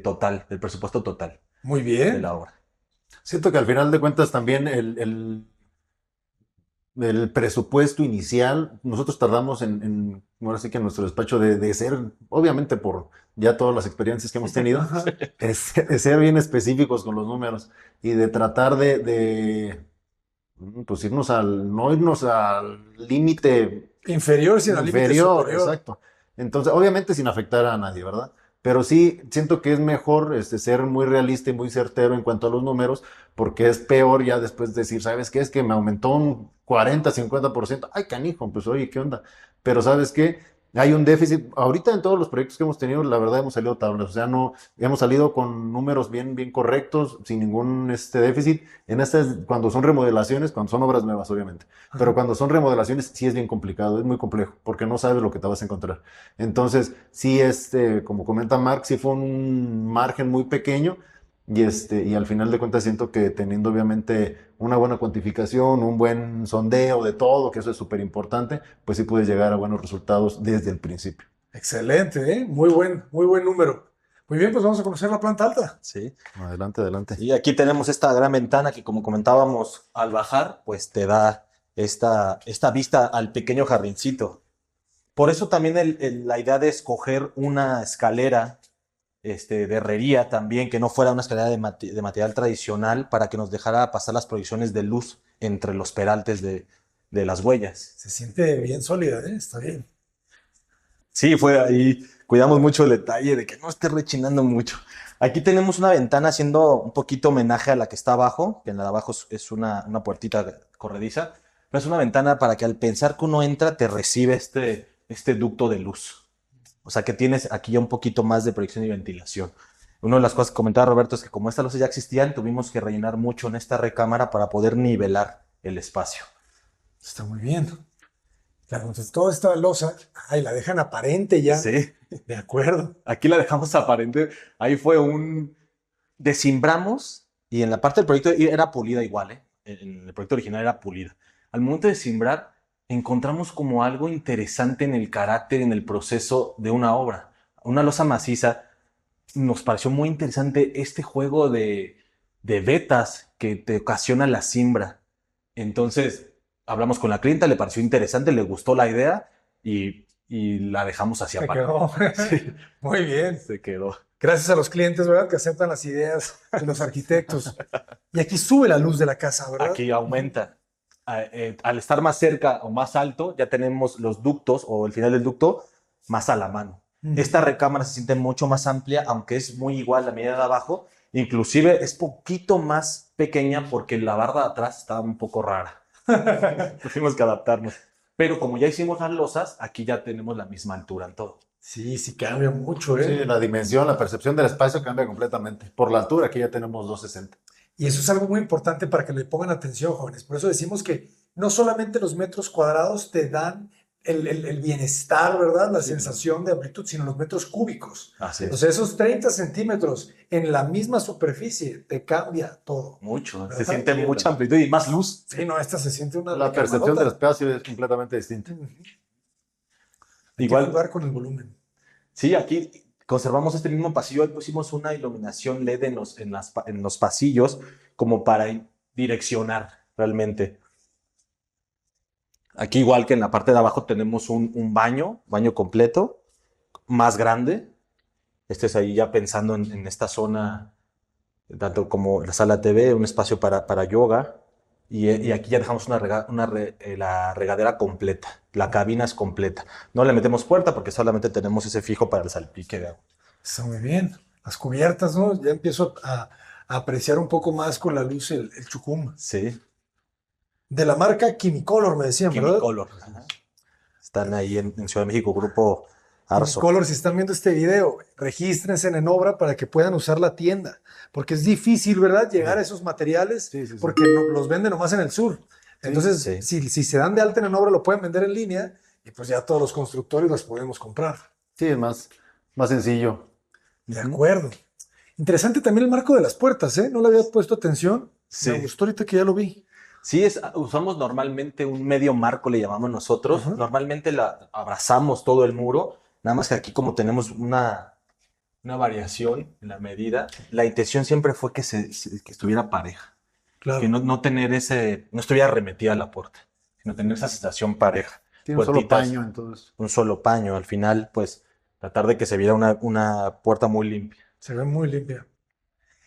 total, el presupuesto total Muy de bien. la obra. Siento que al final de cuentas también el presupuesto inicial, nosotros tardamos ahora sí que en nuestro despacho de ser, obviamente por ya todas las experiencias que hemos tenido, Ajá. es ser bien específicos con los números y de tratar pues no irnos al límite Inferior sin al límite inferior, superior. exacto. Entonces, obviamente sin afectar a nadie, ¿verdad? Pero sí siento que es mejor ser muy realista y muy certero en cuanto a los números, porque es peor ya después decir, ¿sabes qué? Es que me aumentó un 40, 50%. Ay, canijo, pues oye, ¿qué onda? Pero ¿sabes qué? Hay un déficit. Ahorita en todos los proyectos que hemos tenido, la verdad hemos salido tablas. O sea, no, hemos salido con números bien correctos, sin ningún déficit. Cuando son remodelaciones, cuando son obras nuevas, obviamente. Pero Ajá. cuando son remodelaciones sí es bien complicado, es muy complejo, porque no sabes lo que te vas a encontrar. Entonces, sí, como comenta Mark, sí fue un margen muy pequeño y al final de cuentas siento que teniendo obviamente una buena cuantificación, un buen sondeo de todo, que eso es súper importante, pues sí puedes llegar a buenos resultados desde el principio. Excelente, ¿eh? Muy buen número. Muy bien, pues vamos a conocer la planta alta. Sí. Adelante, adelante. Y aquí tenemos esta gran ventana que, como comentábamos, al bajar, pues te da esta vista al pequeño jardincito. Por eso también la idea de escoger una escalera de herrería también, que no fuera una escalera de material tradicional para que nos dejara pasar las proyecciones de luz entre los peraltes de las huellas. Se siente bien sólida, ¿eh? Está bien. Sí, fue ahí. Cuidamos mucho el detalle de que no esté rechinando mucho. Aquí tenemos una ventana haciendo un poquito homenaje a la que está abajo, que en la de abajo es una puertita corrediza, pero es una ventana para que al pensar que uno entra te recibe este ducto de luz. O sea que tienes aquí ya un poquito más de proyección y ventilación. Una de las cosas que comentaba Roberto es que como estas luces ya existían, tuvimos que rellenar mucho en esta recámara para poder nivelar el espacio. Está muy bien. Claro, entonces toda esta losa, ay, la dejan aparente ya. Sí. De acuerdo. Aquí la dejamos aparente. Ahí fue Desimbramos y en la parte del proyecto era pulida igual, ¿eh? En el proyecto original era pulida. Al momento de simbrar, encontramos como algo interesante en el carácter, en el proceso de una obra. Una losa maciza. Nos pareció muy interesante este juego de vetas que te ocasiona la simbra. Entonces, hablamos con la clienta, le pareció interesante, le gustó la idea y la dejamos hacia Se aparte. quedó. Sí, Muy bien. se quedó. Gracias a los clientes, ¿verdad? Que aceptan las ideas de los arquitectos. Y aquí sube la luz de la casa, ¿verdad? Aquí aumenta. Al estar más cerca o más alto, ya tenemos los ductos o el final del ducto más a la mano. Ujú. Esta recámara se siente mucho más amplia, aunque es muy igual la medida de abajo, Inclusive es poquito más pequeña porque la barda de atrás estaba un poco rara. Tuvimos que adaptarnos. Pero como ya hicimos las losas, aquí ya tenemos la misma altura en todo. Sí, sí cambia mucho, Sí, ¿eh? la dimensión, la percepción del espacio cambia completamente. Por la altura, aquí ya tenemos 260. Y eso es algo muy importante para que le pongan atención, jóvenes. Por eso decimos que no solamente los metros cuadrados te dan el bienestar, ¿verdad? La sensación de amplitud, sino los metros cúbicos. Así O es. sea, esos 30 centímetros en la misma superficie te cambia todo. Mucho. Se ¿Verdad? siente mucha amplitud y más luz. Sí, no, esta se siente una La percepción del recamadota. espacio es completamente distinta. Ujú. Hay Igual, que jugar con el volumen. sí, aquí conservamos este mismo pasillo. Ahí pusimos una iluminación LED en los pasillos como para direccionar realmente. Aquí igual que en la parte de abajo tenemos un baño completo, más grande. Este es ahí ya pensando en esta zona, tanto como la sala TV, un espacio para yoga. Y aquí ya dejamos la regadera completa. La cabina es completa. No le metemos puerta porque solamente tenemos ese fijo para el salpique de agua. Está muy bien. Las cubiertas, ¿no? Ya empiezo a apreciar un poco más con la luz el chucum. Sí, De la marca Chimicolor, me decían, ¿verdad? Chimicolor. Ajá. Están ahí en Ciudad de México, Grupo Arso. Chimicolor, si están viendo este video, regístrense en obra para que puedan usar la tienda. Porque es difícil, ¿verdad? Llegar a esos materiales Sí, sí, sí. porque los venden nomás en el sur. Entonces, sí. si se dan de alta en obra, lo pueden vender en línea y pues ya todos los constructores las podemos comprar. Sí, es más sencillo. De Ujú. acuerdo. Interesante también el marco de las puertas, ¿eh? No le había puesto atención. Sí. Me gustó ahorita que ya lo vi. Sí, usamos normalmente un medio marco, le llamamos nosotros. Ajá. Normalmente abrazamos todo el muro, nada más que aquí como tenemos una variación en la medida, la intención siempre fue que estuviera pareja, Claro. que no tener no estuviera arremetida la puerta, sino tener esa sensación pareja. Tiene un solo Puertitas, paño, entonces. un solo paño, al final pues tratar de que se viera una puerta muy limpia. Se ve muy limpia.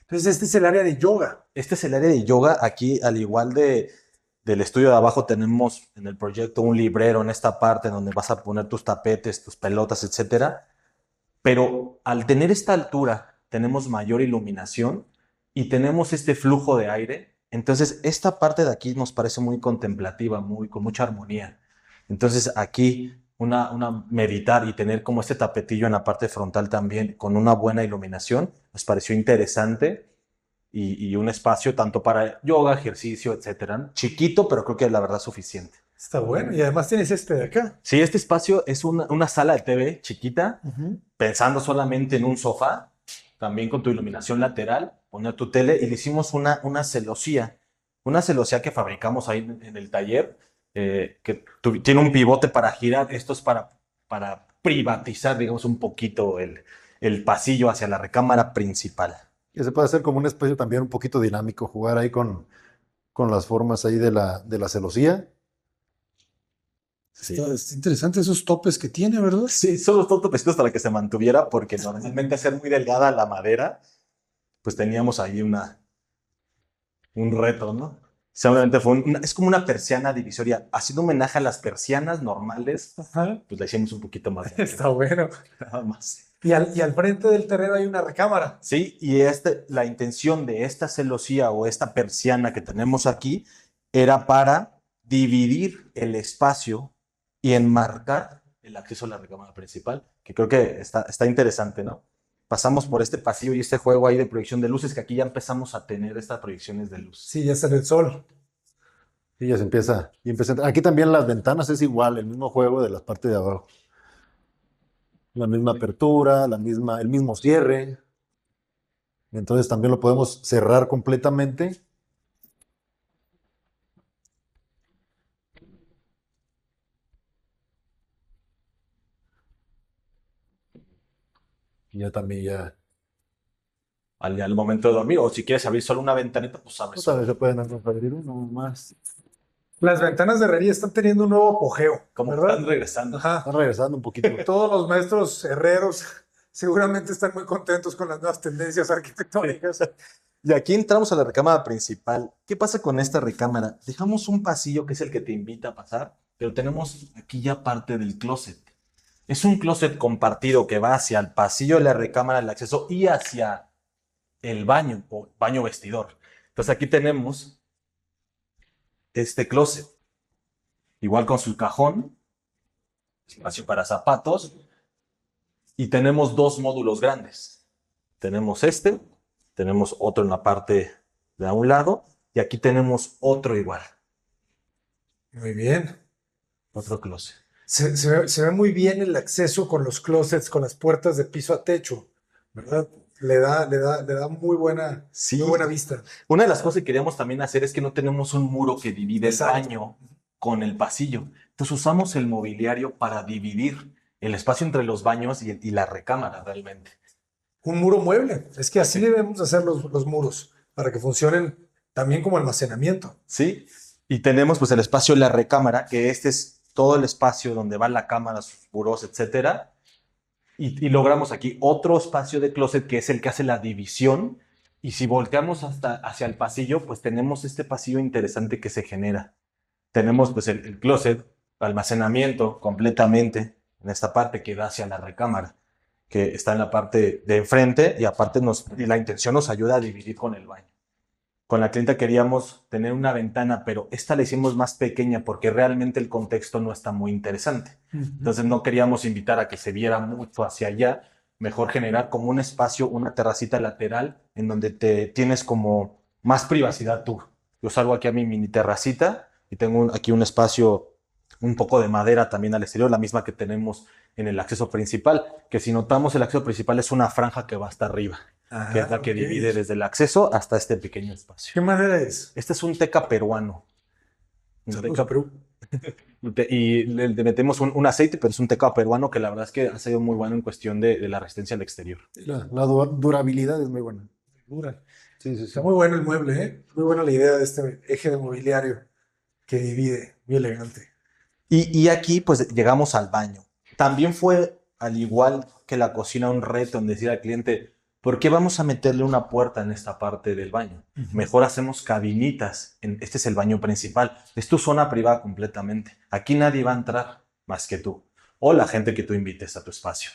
Entonces, este es el área de yoga. Este es el área de yoga. Aquí, al igual del estudio de abajo, tenemos en el proyecto un librero en esta parte donde vas a poner tus tapetes, tus pelotas, etcétera. Pero al tener esta altura, tenemos mayor iluminación y tenemos este flujo de aire. Entonces, esta parte de aquí nos parece muy contemplativa, con mucha armonía. Entonces, aquí una meditar y tener como este tapetillo en la parte frontal también con una buena iluminación, nos pareció interesante y un espacio tanto para yoga, ejercicio, etcétera. Chiquito, pero creo que la verdad suficiente. Está bueno. Y además tienes este de acá. Sí, este espacio es una sala de TV chiquita, pensando solamente en un sofá, también con tu iluminación lateral, poner tu tele y le hicimos una celosía que fabricamos ahí en el taller, que tiene un pivote para girar. Esto es para privatizar, digamos, un poquito el pasillo hacia la recámara principal. Que se puede hacer como un espacio también un poquito dinámico, jugar ahí con las formas ahí de la celosía. Sí. Está interesante esos topes que tiene, ¿verdad? Sí, son los topecitos para que se mantuviera, porque normalmente ser muy delgada la madera, pues teníamos ahí un reto, ¿no? Seguramente es como una persiana divisoria. Haciendo homenaje a las persianas normales, Ajá. pues la hicimos un poquito más grande, Está bueno. nada más. Y al frente del terreno hay una recámara. Sí, y la intención de esta celosía o esta persiana que tenemos aquí era para dividir el espacio y enmarcar el acceso a la recámara principal, que creo que está interesante, ¿no? Pasamos por este pasillo y este juego ahí de proyección de luces, que aquí ya empezamos a tener estas proyecciones de luz. Sí, ya sale el sol. Y ya se empieza. Aquí también las ventanas es igual, el mismo juego de la parte de abajo. La misma apertura, el mismo cierre. Entonces también lo podemos cerrar completamente. Y ya también ya. Al momento de dormir, o si quieres abrir solo una ventanita, pues abres Otra vez solo. se pueden abrir uno más. Las ventanas de herrería están teniendo un nuevo apogeo, Como ¿verdad? están regresando. Ajá. Están regresando un poquito. Todos los maestros herreros seguramente están muy contentos con las nuevas tendencias arquitectónicas. Y aquí entramos a la recámara principal. ¿Qué pasa con esta recámara? Dejamos un pasillo que es el que te invita a pasar, pero tenemos aquí ya parte del closet. Es un closet compartido que va hacia el pasillo de la recámara, el acceso, y hacia el baño o baño vestidor. Entonces aquí tenemos este closet, igual con su cajón, espacio para zapatos, y tenemos dos módulos grandes. Tenemos tenemos otro en la parte de a un lado, y aquí tenemos otro igual, Muy bien. otro closet. Se ve muy bien el acceso con los closets, con las puertas de piso a techo, ¿verdad? Le da Sí. muy buena vista. Una de las cosas que queríamos también hacer es que no tenemos un muro que divide el Exacto. baño con el pasillo. Entonces usamos el mobiliario para dividir el espacio entre los baños y la recámara realmente. Un muro mueble. Es que así debemos hacer los muros para que funcionen también como almacenamiento. ¿Sí? Y tenemos pues el espacio de la recámara, que este es todo el espacio donde va la cámara, sus burós, etcétera. Y logramos aquí otro espacio de closet que es el que hace la división. Y si volteamos hacia el pasillo, pues tenemos este pasillo interesante que se genera. Tenemos pues el closet, almacenamiento completamente en esta parte que da hacia la recámara, que está en la parte de enfrente y aparte y la intención nos ayuda a dividir con el baño. Con la clienta queríamos tener una ventana, pero esta la hicimos más pequeña porque realmente el contexto no está muy interesante. Entonces no queríamos invitar a que se viera mucho hacia allá, mejor generar como un espacio, una terracita lateral en donde te tienes como más privacidad tú. Yo salgo aquí a mi mini terracita y tengo aquí un espacio, un poco de madera también al exterior, la misma que tenemos en el acceso principal, que si notamos el acceso principal es una franja que va hasta arriba, que es la que divide desde el acceso hasta este pequeño espacio. ¿Qué madera es? Este es un teca peruano. Un Saludos, teca Perú. y le metemos un aceite, pero es un teca peruano que la verdad es que ha sido muy bueno en cuestión de la resistencia al exterior. La durabilidad es muy buena. Dura. Sí, sí, sí. Está muy bueno el mueble, ¿eh? Muy buena la idea de este eje de mobiliario que divide. Muy elegante. Y aquí pues llegamos al baño. También fue, al igual que la cocina, un reto en decir al cliente, ¿por qué vamos a meterle una puerta en esta parte del baño? Mejor hacemos cabinitas. Este es el baño principal. Es tu zona privada completamente. Aquí nadie va a entrar más que tú o la gente que tú invites a tu espacio.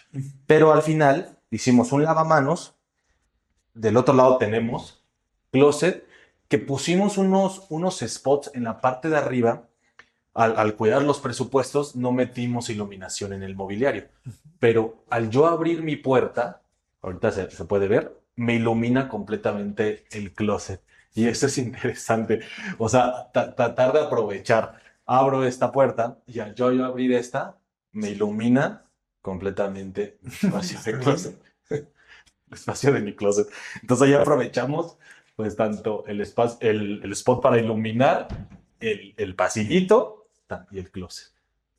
Pero al final hicimos un lavamanos. Del otro lado tenemos closet, que pusimos unos spots en la parte de arriba. Al cuidar los presupuestos, no metimos iluminación en el mobiliario. Pero al yo abrir mi puerta, ahorita se puede ver, me ilumina completamente el closet. Y eso es interesante. O sea, tratar de aprovechar. Abro esta puerta y al yo abrir esta, me ilumina completamente el espacio de closet. El espacio de mi closet. Entonces ahí aprovechamos pues tanto el spot para iluminar el pasillito y el closet.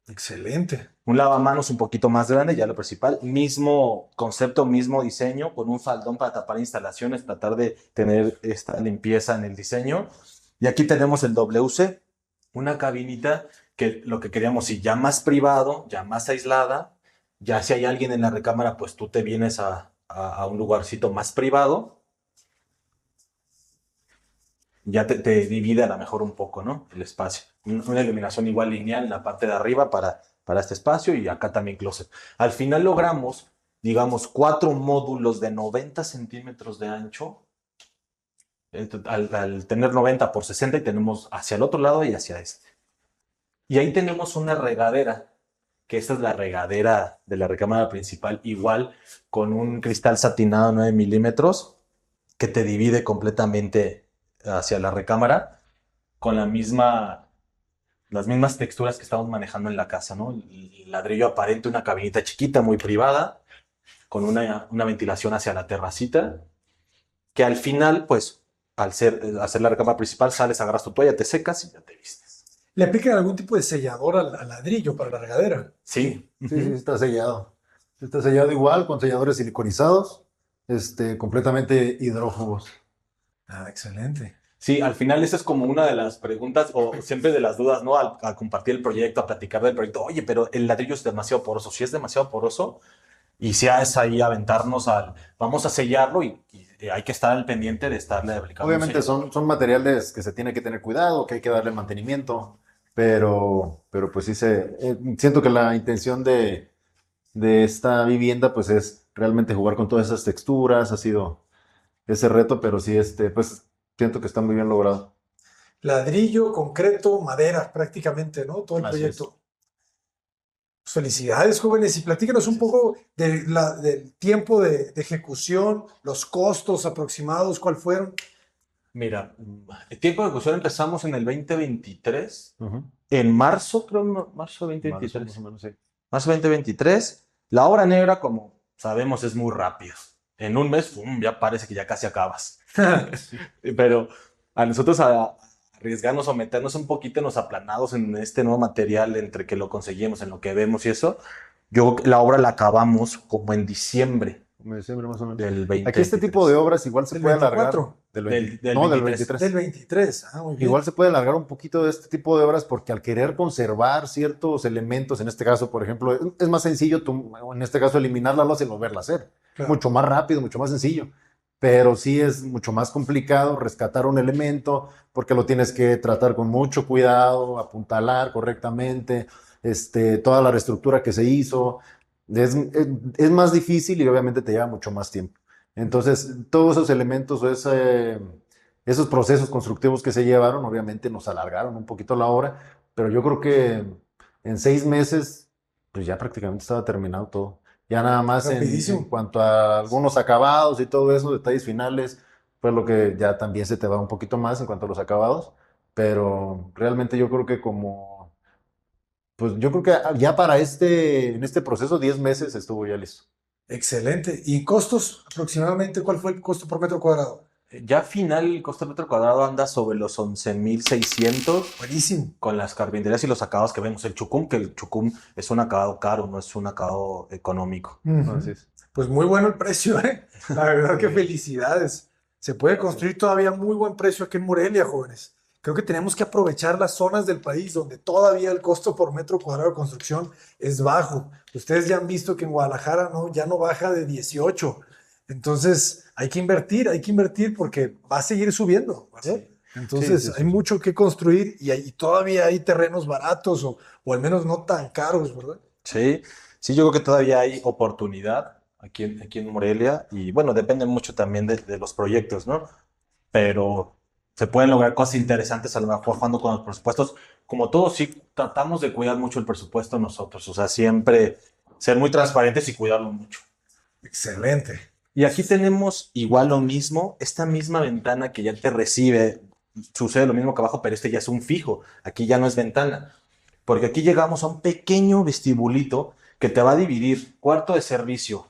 Excelente. Un lavamanos un poquito más grande, ya lo principal, mismo concepto, mismo diseño, con un faldón para tapar instalaciones, tratar de tener esta limpieza en el diseño. Y aquí tenemos el WC, una cabinita que lo que queríamos, si ya más privado, ya más aislada, ya si hay alguien en la recámara, pues tú te vienes a un lugarcito más privado. Ya te divide a lo mejor un poco, ¿no? El espacio. Una iluminación igual lineal en la parte de arriba para este espacio y acá también closet. Al final logramos, digamos, 4 módulos de 90 centímetros de ancho. Al tener 90 por 60 y tenemos hacia el otro lado y hacia este. Y ahí tenemos una regadera, que esta es la regadera de la recámara principal, igual con un cristal satinado 9 milímetros que te divide completamente hacia la recámara con las mismas texturas que estamos manejando en la casa, ¿no? El ladrillo aparente, una cabinita chiquita, muy privada, con una ventilación hacia la terracita, que al final, pues, al hacer la recámara principal, sales, agarras tu toalla, te secas y ya te vistes. ¿Le aplican algún tipo de sellador al ladrillo para la regadera? Sí. Sí, sí, está sellado. Está sellado igual, con selladores siliconizados, completamente hidrófobos. Ah, excelente. Sí, al final esa es como una de las preguntas o siempre de las dudas, ¿no? Al compartir el proyecto, a platicar del proyecto, oye, pero el ladrillo es demasiado poroso. Si es demasiado poroso, y si es ahí aventarnos vamos a sellarlo y hay que estar al pendiente de estarle aplicando. Obviamente son materiales que se tiene que tener cuidado, que hay que darle mantenimiento, pero pues sí siento que la intención de esta vivienda pues es realmente jugar con todas esas texturas, ha sido ese reto, pero sí, pues siento que está muy bien logrado. Ladrillo, concreto, madera, prácticamente, ¿no? Todo el Así es. proyecto. Pues felicidades, jóvenes, y platícanos un Gracias. poco del tiempo de ejecución, los costos aproximados, ¿cuál fueron? Mira, el tiempo de ejecución empezamos en el 2023, Ujú. en marzo, creo, marzo de Marzo, 2023. más o menos, sí. Marzo 2023. La obra negra, como sabemos, es muy rápida. En un mes, ¡pum!, ya parece que ya casi acabas. Pero a nosotros arriesgarnos o meternos un poquito en los aplanados en este nuevo material, entre que lo conseguimos, en lo que vemos y eso, la obra la acabamos como en diciembre Como diciembre más o menos. del Aquí este tipo de 2023. obras igual se ¿Del puede alargar 24? Del no, del 23. 23. Del 23. Ah, muy bien. Igual se puede alargar un poquito de este tipo de obras porque al querer conservar ciertos elementos, en este caso, por ejemplo, es más sencillo, en este caso, eliminar la losa y volverla a hacer. Claro. Mucho más rápido, mucho más sencillo. Pero sí es mucho más complicado rescatar un elemento porque lo tienes que tratar con mucho cuidado, apuntalar correctamente, toda la reestructura que se hizo. Es más difícil y obviamente te lleva mucho más tiempo. Entonces, todos esos elementos o esos procesos constructivos que se llevaron, obviamente nos alargaron un poquito la obra, pero yo creo que en 6 meses, pues ya prácticamente estaba terminado todo. Ya nada más en Rapidísimo. cuanto a algunos acabados y todo eso, detalles finales, pues lo que ya también se te va un poquito más en cuanto a los acabados, pero realmente yo creo que pues yo creo que ya para en este proceso 10 meses estuvo ya listo. Excelente. ¿Y costos aproximadamente? ¿Cuál fue el costo por metro cuadrado? Ya final, el costo del metro cuadrado anda sobre los 11,600 Buenísimo. con las carpinterías y los acabados que vemos. El chucum, que el chucum es un acabado caro, no es un acabado económico. Ujú. Así es. Pues muy bueno el precio, ¿eh? La verdad que felicidades. Se puede construir todavía muy buen precio aquí en Morelia, jóvenes. Creo que tenemos que aprovechar las zonas del país donde todavía el costo por metro cuadrado de construcción es bajo. Ustedes ya han visto que en Guadalajara ya no baja de 18. Entonces hay que invertir porque va a seguir subiendo, ¿verdad? Sí. Entonces Sí, sí, hay sí. mucho que construir y todavía hay terrenos baratos o al menos no tan caros, ¿verdad? Sí, sí, yo creo que todavía hay oportunidad aquí en Morelia y bueno, depende mucho también de los proyectos, ¿no? Pero se pueden lograr cosas interesantes a lo mejor jugando con los presupuestos. Como todos, sí, tratamos de cuidar mucho el presupuesto nosotros, o sea, siempre ser muy transparentes y cuidarlo mucho. Excelente. Y aquí tenemos igual lo mismo, esta misma ventana que ya te recibe, sucede lo mismo que abajo, pero este ya es un fijo, aquí ya no es ventana, porque aquí llegamos a un pequeño vestibulito que te va a dividir cuarto de servicio,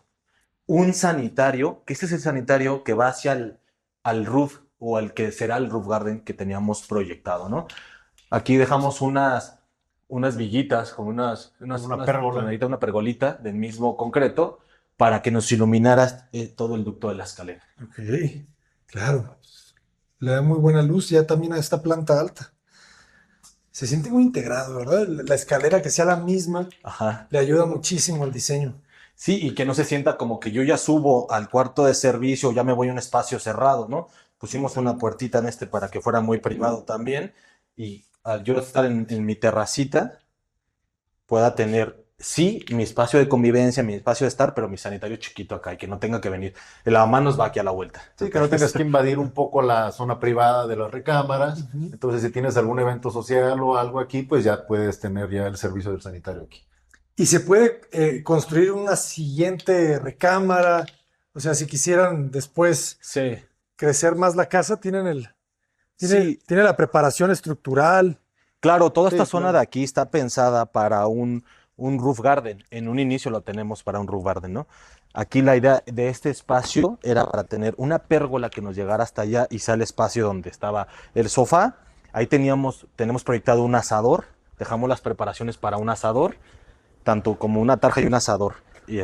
un sanitario, que este es el sanitario que va hacia al roof o al que será el roof garden que teníamos proyectado, ¿no? Aquí dejamos unas viguitas con Una pérgola. una pergolita del mismo concreto para que nos iluminara todo el ducto de la escalera. Ok, claro. Le da muy buena luz ya también a esta planta alta. Se siente muy integrado, ¿verdad? La escalera que sea la misma Ajá. le ayuda muchísimo al diseño. Sí, y que no se sienta como que yo ya subo al cuarto de servicio, ya me voy a un espacio cerrado, ¿no? Pusimos una puertita en para que fuera muy privado también. Y al yo estar en mi terracita, pueda tener, sí, mi espacio de convivencia, mi espacio de estar, pero mi sanitario chiquito acá y que no tenga que venir. El lavamanos va aquí a la vuelta. Sí, que no tengas que invadir un poco la zona privada de las recámaras. Ujú. Entonces, si tienes algún evento social o algo aquí, pues ya puedes tener ya el servicio del sanitario aquí. Y se puede construir una siguiente recámara. O sea, si quisieran después Sí, crecer más la casa, sí, tiene la preparación estructural. claro, toda esta Sí, zona claro. de aquí está pensada para un roof garden. En un inicio lo tenemos para un roof garden, ¿no? Aquí la idea de este espacio era para tener una pérgola que nos llegara hasta allá y sea el espacio donde estaba el sofá. Ahí tenemos proyectado un asador. Dejamos las preparaciones para un asador, tanto como una tarja y un asador. Y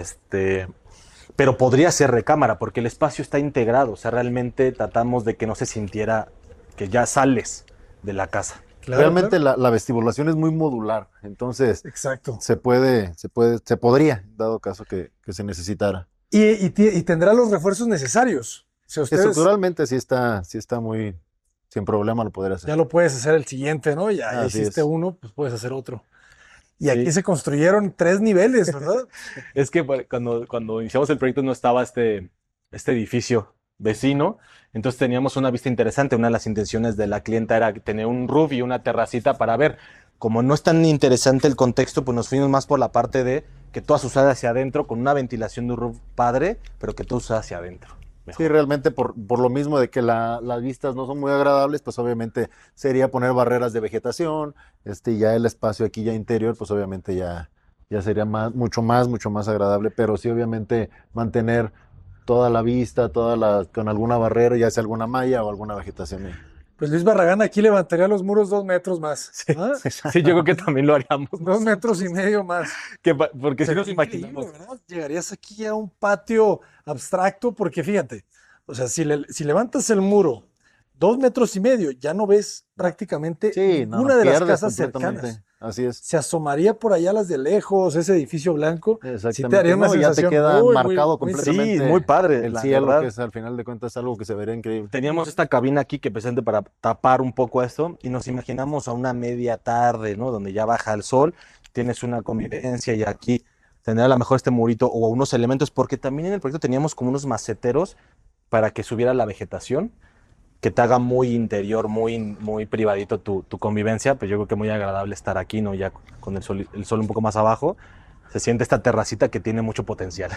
pero podría ser recámara porque el espacio está integrado. O sea, realmente tratamos de que no se sintiera que ya sales de la casa. Claro, Realmente claro. la vestibulación es muy modular. Entonces, Exacto. se podría, dado caso que se necesitara. Y tendrá los refuerzos necesarios. O sea, ustedes Estructuralmente sí está muy, sin problema lo poder hacer. ya lo puedes hacer el siguiente, ¿no? Ya Así hiciste es. uno, pues puedes hacer otro. Y aquí Sí. se construyeron 3 niveles, ¿verdad? Es que cuando iniciamos el proyecto no estaba este edificio vecino. Entonces teníamos una vista interesante. Una de las intenciones de la clienta era tener un roof y una terracita para ver. Como no es tan interesante el contexto, pues nos fuimos más por la parte de que todo sucede hacia adentro, con una ventilación de un roof padre, pero que todo sucede hacia adentro. Mejor. Sí, realmente por lo mismo de que las vistas no son muy agradables, pues obviamente sería poner barreras de vegetación, ya el espacio aquí ya interior, pues obviamente ya sería mucho más agradable, pero sí obviamente mantener toda la vista, con alguna barrera, ya sea alguna malla o alguna vegetación. Pues Luis Barragán aquí levantaría los muros 2 metros más. Sí, ¿Ah? sí, yo creo que también lo haríamos. 2 metros y medio más. Porque si nos Increíble, imaginamos. ¿verdad? Llegarías aquí a un patio abstracto, porque fíjate, o sea, si levantas el muro 2 metros y medio, ya no ves prácticamente Sí, ninguna de las pierdes casas completamente. cercanas. Así es. Se asomaría por allá las de lejos, ese edificio blanco. Sí Exactamente. te haría una No, ya te sensación queda muy, marcado muy completamente. Sí, muy padre, El la cielo, verdad. que es al final de cuentas algo que se vería increíble. Teníamos esta cabina aquí que presente para tapar un poco esto y nos imaginamos a una media tarde, ¿no? Donde ya baja el sol, tienes una convivencia y aquí tener a lo mejor este murito o unos elementos, porque también en el proyecto teníamos como unos maceteros para que subiera la vegetación, que te haga muy interior, muy privadito tu convivencia, pues yo creo que muy agradable estar aquí, ¿no? Ya con el sol un poco más abajo, se siente esta terracita que tiene mucho potencial.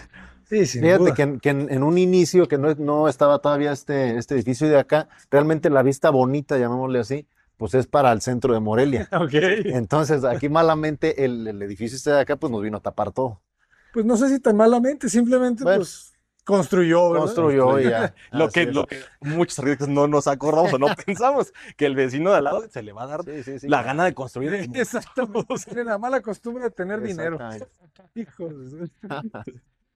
Sí, sin Fíjate duda. que en un inicio, que no estaba todavía este edificio de acá, realmente la vista bonita, llamémosle así, pues es para el centro de Morelia. Ok. Entonces, aquí malamente el edificio este de acá, pues nos vino a tapar todo. Pues no sé si tan malamente, simplemente Bueno, pues construyó, ¿verdad? construyó y ya. Lo que Así muchos arquitectos no nos acordamos o no pensamos, que el vecino de al lado se le va a dar es. Sí. la gana de construir. Exactamente. Tiene la mala costumbre de tener dinero. Exactamente. Híjole.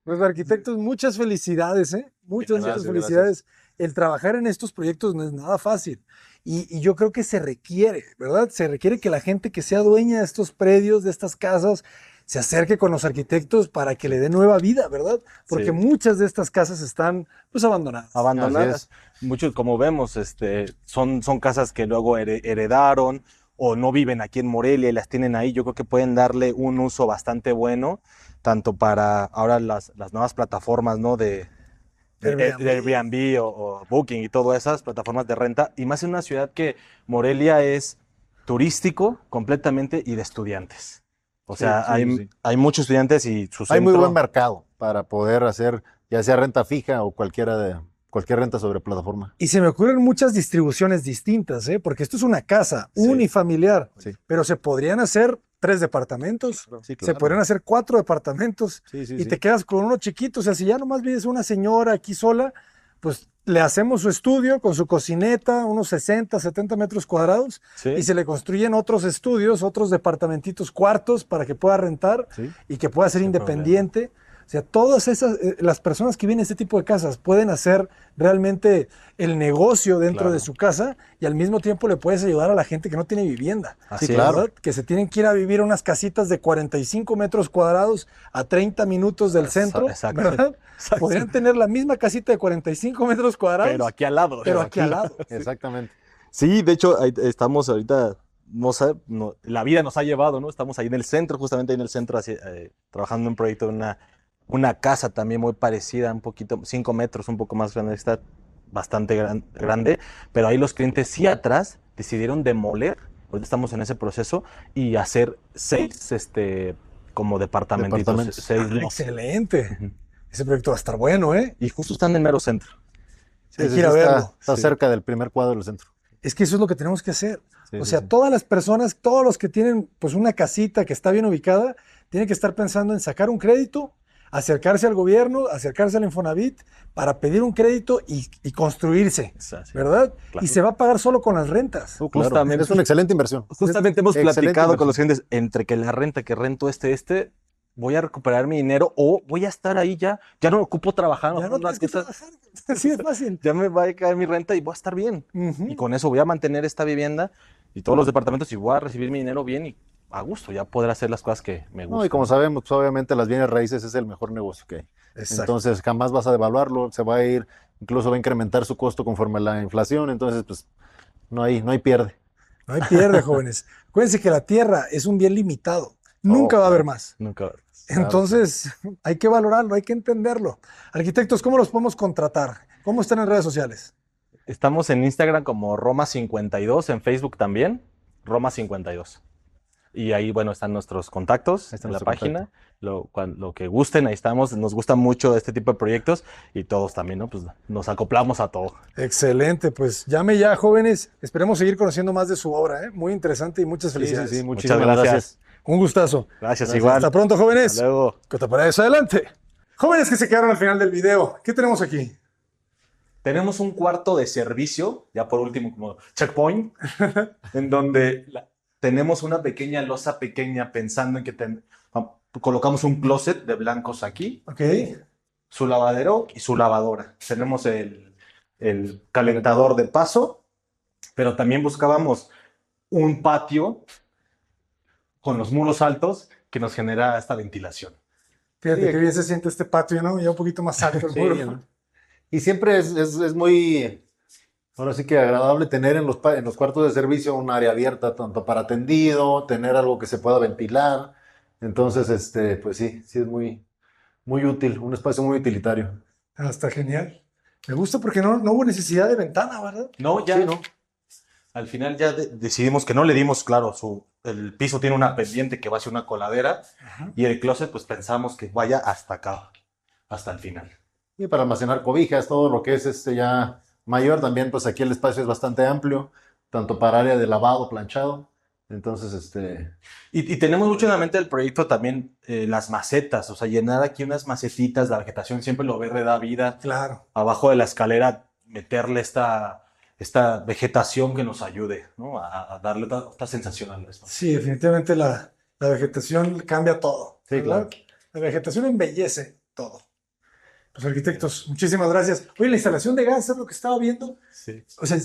Pues arquitectos, muchas felicidades, ¿eh? Muchas Gracias, felicidades. El trabajar en estos proyectos no es nada fácil. Y yo creo que se requiere, ¿verdad? Se requiere que la gente que sea dueña de estos predios, de estas casas, se acerque con los arquitectos para que le dé nueva vida, ¿verdad? Porque Sí. muchas de estas casas están pues abandonadas. Abandonadas. Muchos, como vemos, son casas que luego heredaron o no viven aquí en Morelia y las tienen ahí. Yo creo que pueden darle un uso bastante bueno, tanto para ahora las nuevas plataformas, ¿no? de Airbnb o Booking y todas esas plataformas de renta, y más en una ciudad que Morelia es turístico completamente y de estudiantes. O sea, sí. hay muchos estudiantes y su Hay muy centro- buen mercado para poder hacer ya sea renta fija o cualquier renta sobre plataforma. Y se me ocurren muchas distribuciones distintas, ¿eh? Porque esto es una casa Sí. unifamiliar, Sí. pero se podrían hacer 3 departamentos, Sí, se claro. podrían hacer 4 departamentos Sí, y te quedas con uno chiquito. O sea, si ya nomás vives una señora aquí sola, pues le hacemos su estudio con su cocineta, unos 60, 70 metros cuadrados, Sí. y se le construyen otros estudios, otros departamentitos, cuartos para que pueda rentar Sí. y que pueda ser Sin independiente. O sea, todas esas, las personas que viven a este tipo de casas pueden hacer realmente el negocio dentro Claro. de su casa y al mismo tiempo le puedes ayudar a la gente que no tiene vivienda. Así Sí, es. claro. ¿Verdad? Que se tienen que ir a vivir a unas casitas de 45 metros cuadrados a 30 minutos del centro, Exacto. ¿verdad? Exacto. Podrían tener la misma casita de 45 metros cuadrados, Pero aquí al lado. pero aquí al lado. Exactamente. Sí, de hecho, estamos ahorita, la vida nos ha llevado, ¿no? Estamos ahí en el centro, justamente ahí en el centro, trabajando en un proyecto de una casa también muy parecida, un poquito, 5 metros, un poco más grande, está bastante grande, pero ahí los clientes sí atrás decidieron demoler, ahorita estamos en ese proceso, y hacer 6, como departamentitos, Departamentos. 6 Ah, excelente. Ese proyecto va a estar bueno, ¿eh? y justo están en el mero centro. Hay que ir a está, verlo. está Sí. cerca del primer cuadro del centro. Es que eso es lo que tenemos que hacer. Sí, O sí, sea, sí. todas las personas, todos los que tienen pues una casita que está bien ubicada, tienen que estar pensando en sacar un crédito, acercarse al gobierno, acercarse al Infonavit para pedir un crédito y construirse, Así, ¿verdad? claro. Y se va a pagar solo con las rentas. Claro, Justamente. es una excelente inversión. Justamente hemos Excelente platicado con inversión. los clientes entre que la renta que rento voy a recuperar mi dinero o voy a estar ahí ya no ocupo trabajar, Ya no unas tienes que cosas, trabajar. Así es fácil. ya me va a caer mi renta y voy a estar bien. Ujú. Y con eso voy a mantener esta vivienda y todos los departamentos y voy a recibir mi dinero bien y a gusto, ya poder hacer las cosas que me gustan. No, y como sabemos, pues, obviamente las bienes raíces es el mejor negocio que hay. Exacto. Entonces jamás vas a devaluarlo, se va a ir, incluso va a incrementar su costo conforme a la inflación, entonces pues no hay pierde. No hay pierde, jóvenes. Acuérdense que la tierra es un bien limitado. nunca va a haber más. Nunca. Entonces, hay que valorarlo, hay que entenderlo. Arquitectos, ¿cómo los podemos contratar? ¿Cómo están en redes sociales? Estamos en Instagram como Roma52, en Facebook también, Roma52. Y ahí, bueno, están nuestros contactos está en la nuestro página. Lo que gusten, ahí estamos. Nos gusta mucho este tipo de proyectos y todos también, ¿no? Pues nos acoplamos a todo. Excelente, pues llame ya, jóvenes. Esperemos seguir conociendo más de su obra, ¿eh? Muy interesante y muchas felicidades. Sí, Muchas muchísimas gracias. Un gustazo. Gracias, igual. Hasta pronto, jóvenes. Hasta luego. Cota para eso, adelante. Jóvenes que se quedaron al final del video, ¿qué tenemos aquí? Tenemos un cuarto de servicio, ya por último, como checkpoint, en donde tenemos una pequeña losa pequeña pensando en que colocamos un closet de blancos aquí, Ok. su lavadero y su lavadora. Tenemos el calentador de paso, pero también buscábamos un patio con los muros altos que nos genera esta ventilación. Fíjate Sí, qué bien se siente este patio, ¿no? Ya un poquito más alto el Sí, muro. ¿no? Y siempre es muy, ahora sí que agradable tener en los cuartos de servicio un área abierta, tanto para tendido, tener algo que se pueda ventilar. Entonces, pues sí es muy, muy útil, un espacio muy utilitario. Ah, está genial. Me gusta porque no hubo necesidad de ventana, ¿verdad? No, ya Sí, ¿no? al final ya decidimos que no le dimos, claro, el piso tiene una pendiente que va hacia una coladera y el closet pues pensamos que vaya hasta acá, hasta el final. Y para almacenar cobijas, todo lo que es ya mayor, también pues aquí el espacio es bastante amplio, tanto para área de lavado, planchado. Entonces, Y tenemos mucho en la mente del proyecto también las macetas, o sea, llenar aquí unas macetitas, la vegetación siempre lo verde da vida. Claro. Abajo de la escalera meterle esta vegetación que nos ayude, ¿no? A darle esta sensación al espacio. Sí, definitivamente la vegetación cambia todo. Sí, ¿verdad? claro. La vegetación embellece todo. Pues arquitectos, muchísimas gracias. Oye, la instalación de gas es lo que estaba viendo. Sí. O sea,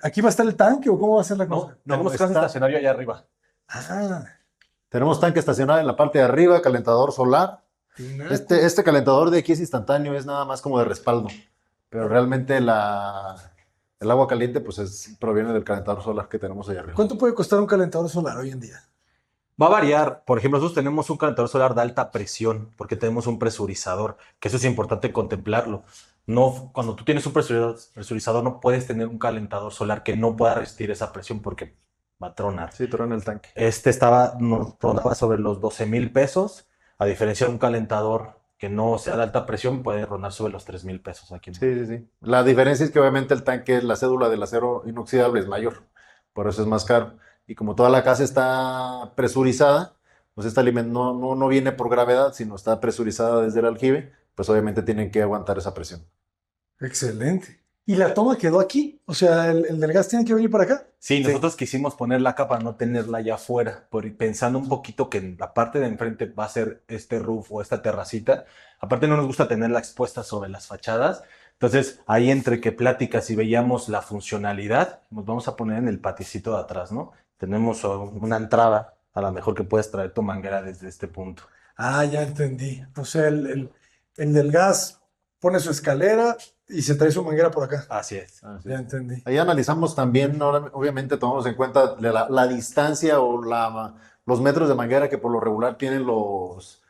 ¿aquí va a estar el tanque o cómo va a ser la No, cosa? tenemos casa está- estacionario allá arriba. Ah, tenemos tanque estacionado en la parte de arriba, calentador solar. tinaco. Este calentador de aquí es instantáneo, es nada más como de respaldo, pero realmente el agua caliente pues proviene del calentador solar que tenemos allá arriba. ¿Cuánto puede costar un calentador solar hoy en día? Va a variar. Por ejemplo, nosotros tenemos un calentador solar de alta presión porque tenemos un presurizador, que eso es importante contemplarlo. No, cuando tú tienes un presurizador no puedes tener un calentador solar que no pueda resistir esa presión porque va a tronar. Sí, truena el tanque. Nos rondaba sobre los 12,000 pesos, a diferencia de un calentador que no sea de alta presión, puede rondar sobre los 3,000 pesos aquí. Sí. La diferencia es que obviamente el tanque, la cédula del acero inoxidable es mayor, por eso es más caro. Y como toda la casa está presurizada, pues esta no viene por gravedad, sino está presurizada desde el aljibe, pues obviamente tienen que aguantar esa presión. Excelente. ¿Y la toma quedó aquí? O sea, ¿el del gas tiene que venir para acá? Sí, nosotros quisimos ponerla acá para no tenerla allá afuera, pensando un poquito que en la parte de enfrente va a ser este roof o esta terracita. Aparte no nos gusta tenerla expuesta sobre las fachadas. Entonces, ahí entre que pláticas y veíamos la funcionalidad, nos vamos a poner en el paticito de atrás, ¿no? Tenemos una entrada, a lo mejor que puedes traer tu manguera desde este punto. Ah, ya entendí. O sea, el del gas pone su escalera y se trae su manguera por acá. Así es. Ya entendí. Ahí analizamos también, obviamente tomamos en cuenta la distancia o los metros de manguera que por lo regular tienen los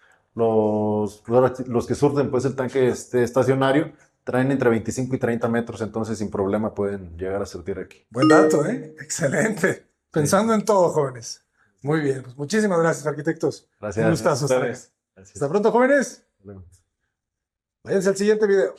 que surten pues el tanque estacionario, traen entre 25 y 30 metros, entonces sin problema pueden llegar a surtir aquí. Buen dato, ¿eh? Excelente. Pensando en todo, jóvenes. Muy bien. Pues muchísimas gracias, arquitectos. Gracias. Un gustazo estar acá. Ustedes. Gracias. Hasta pronto, jóvenes. Hasta luego. Váyanse al siguiente video.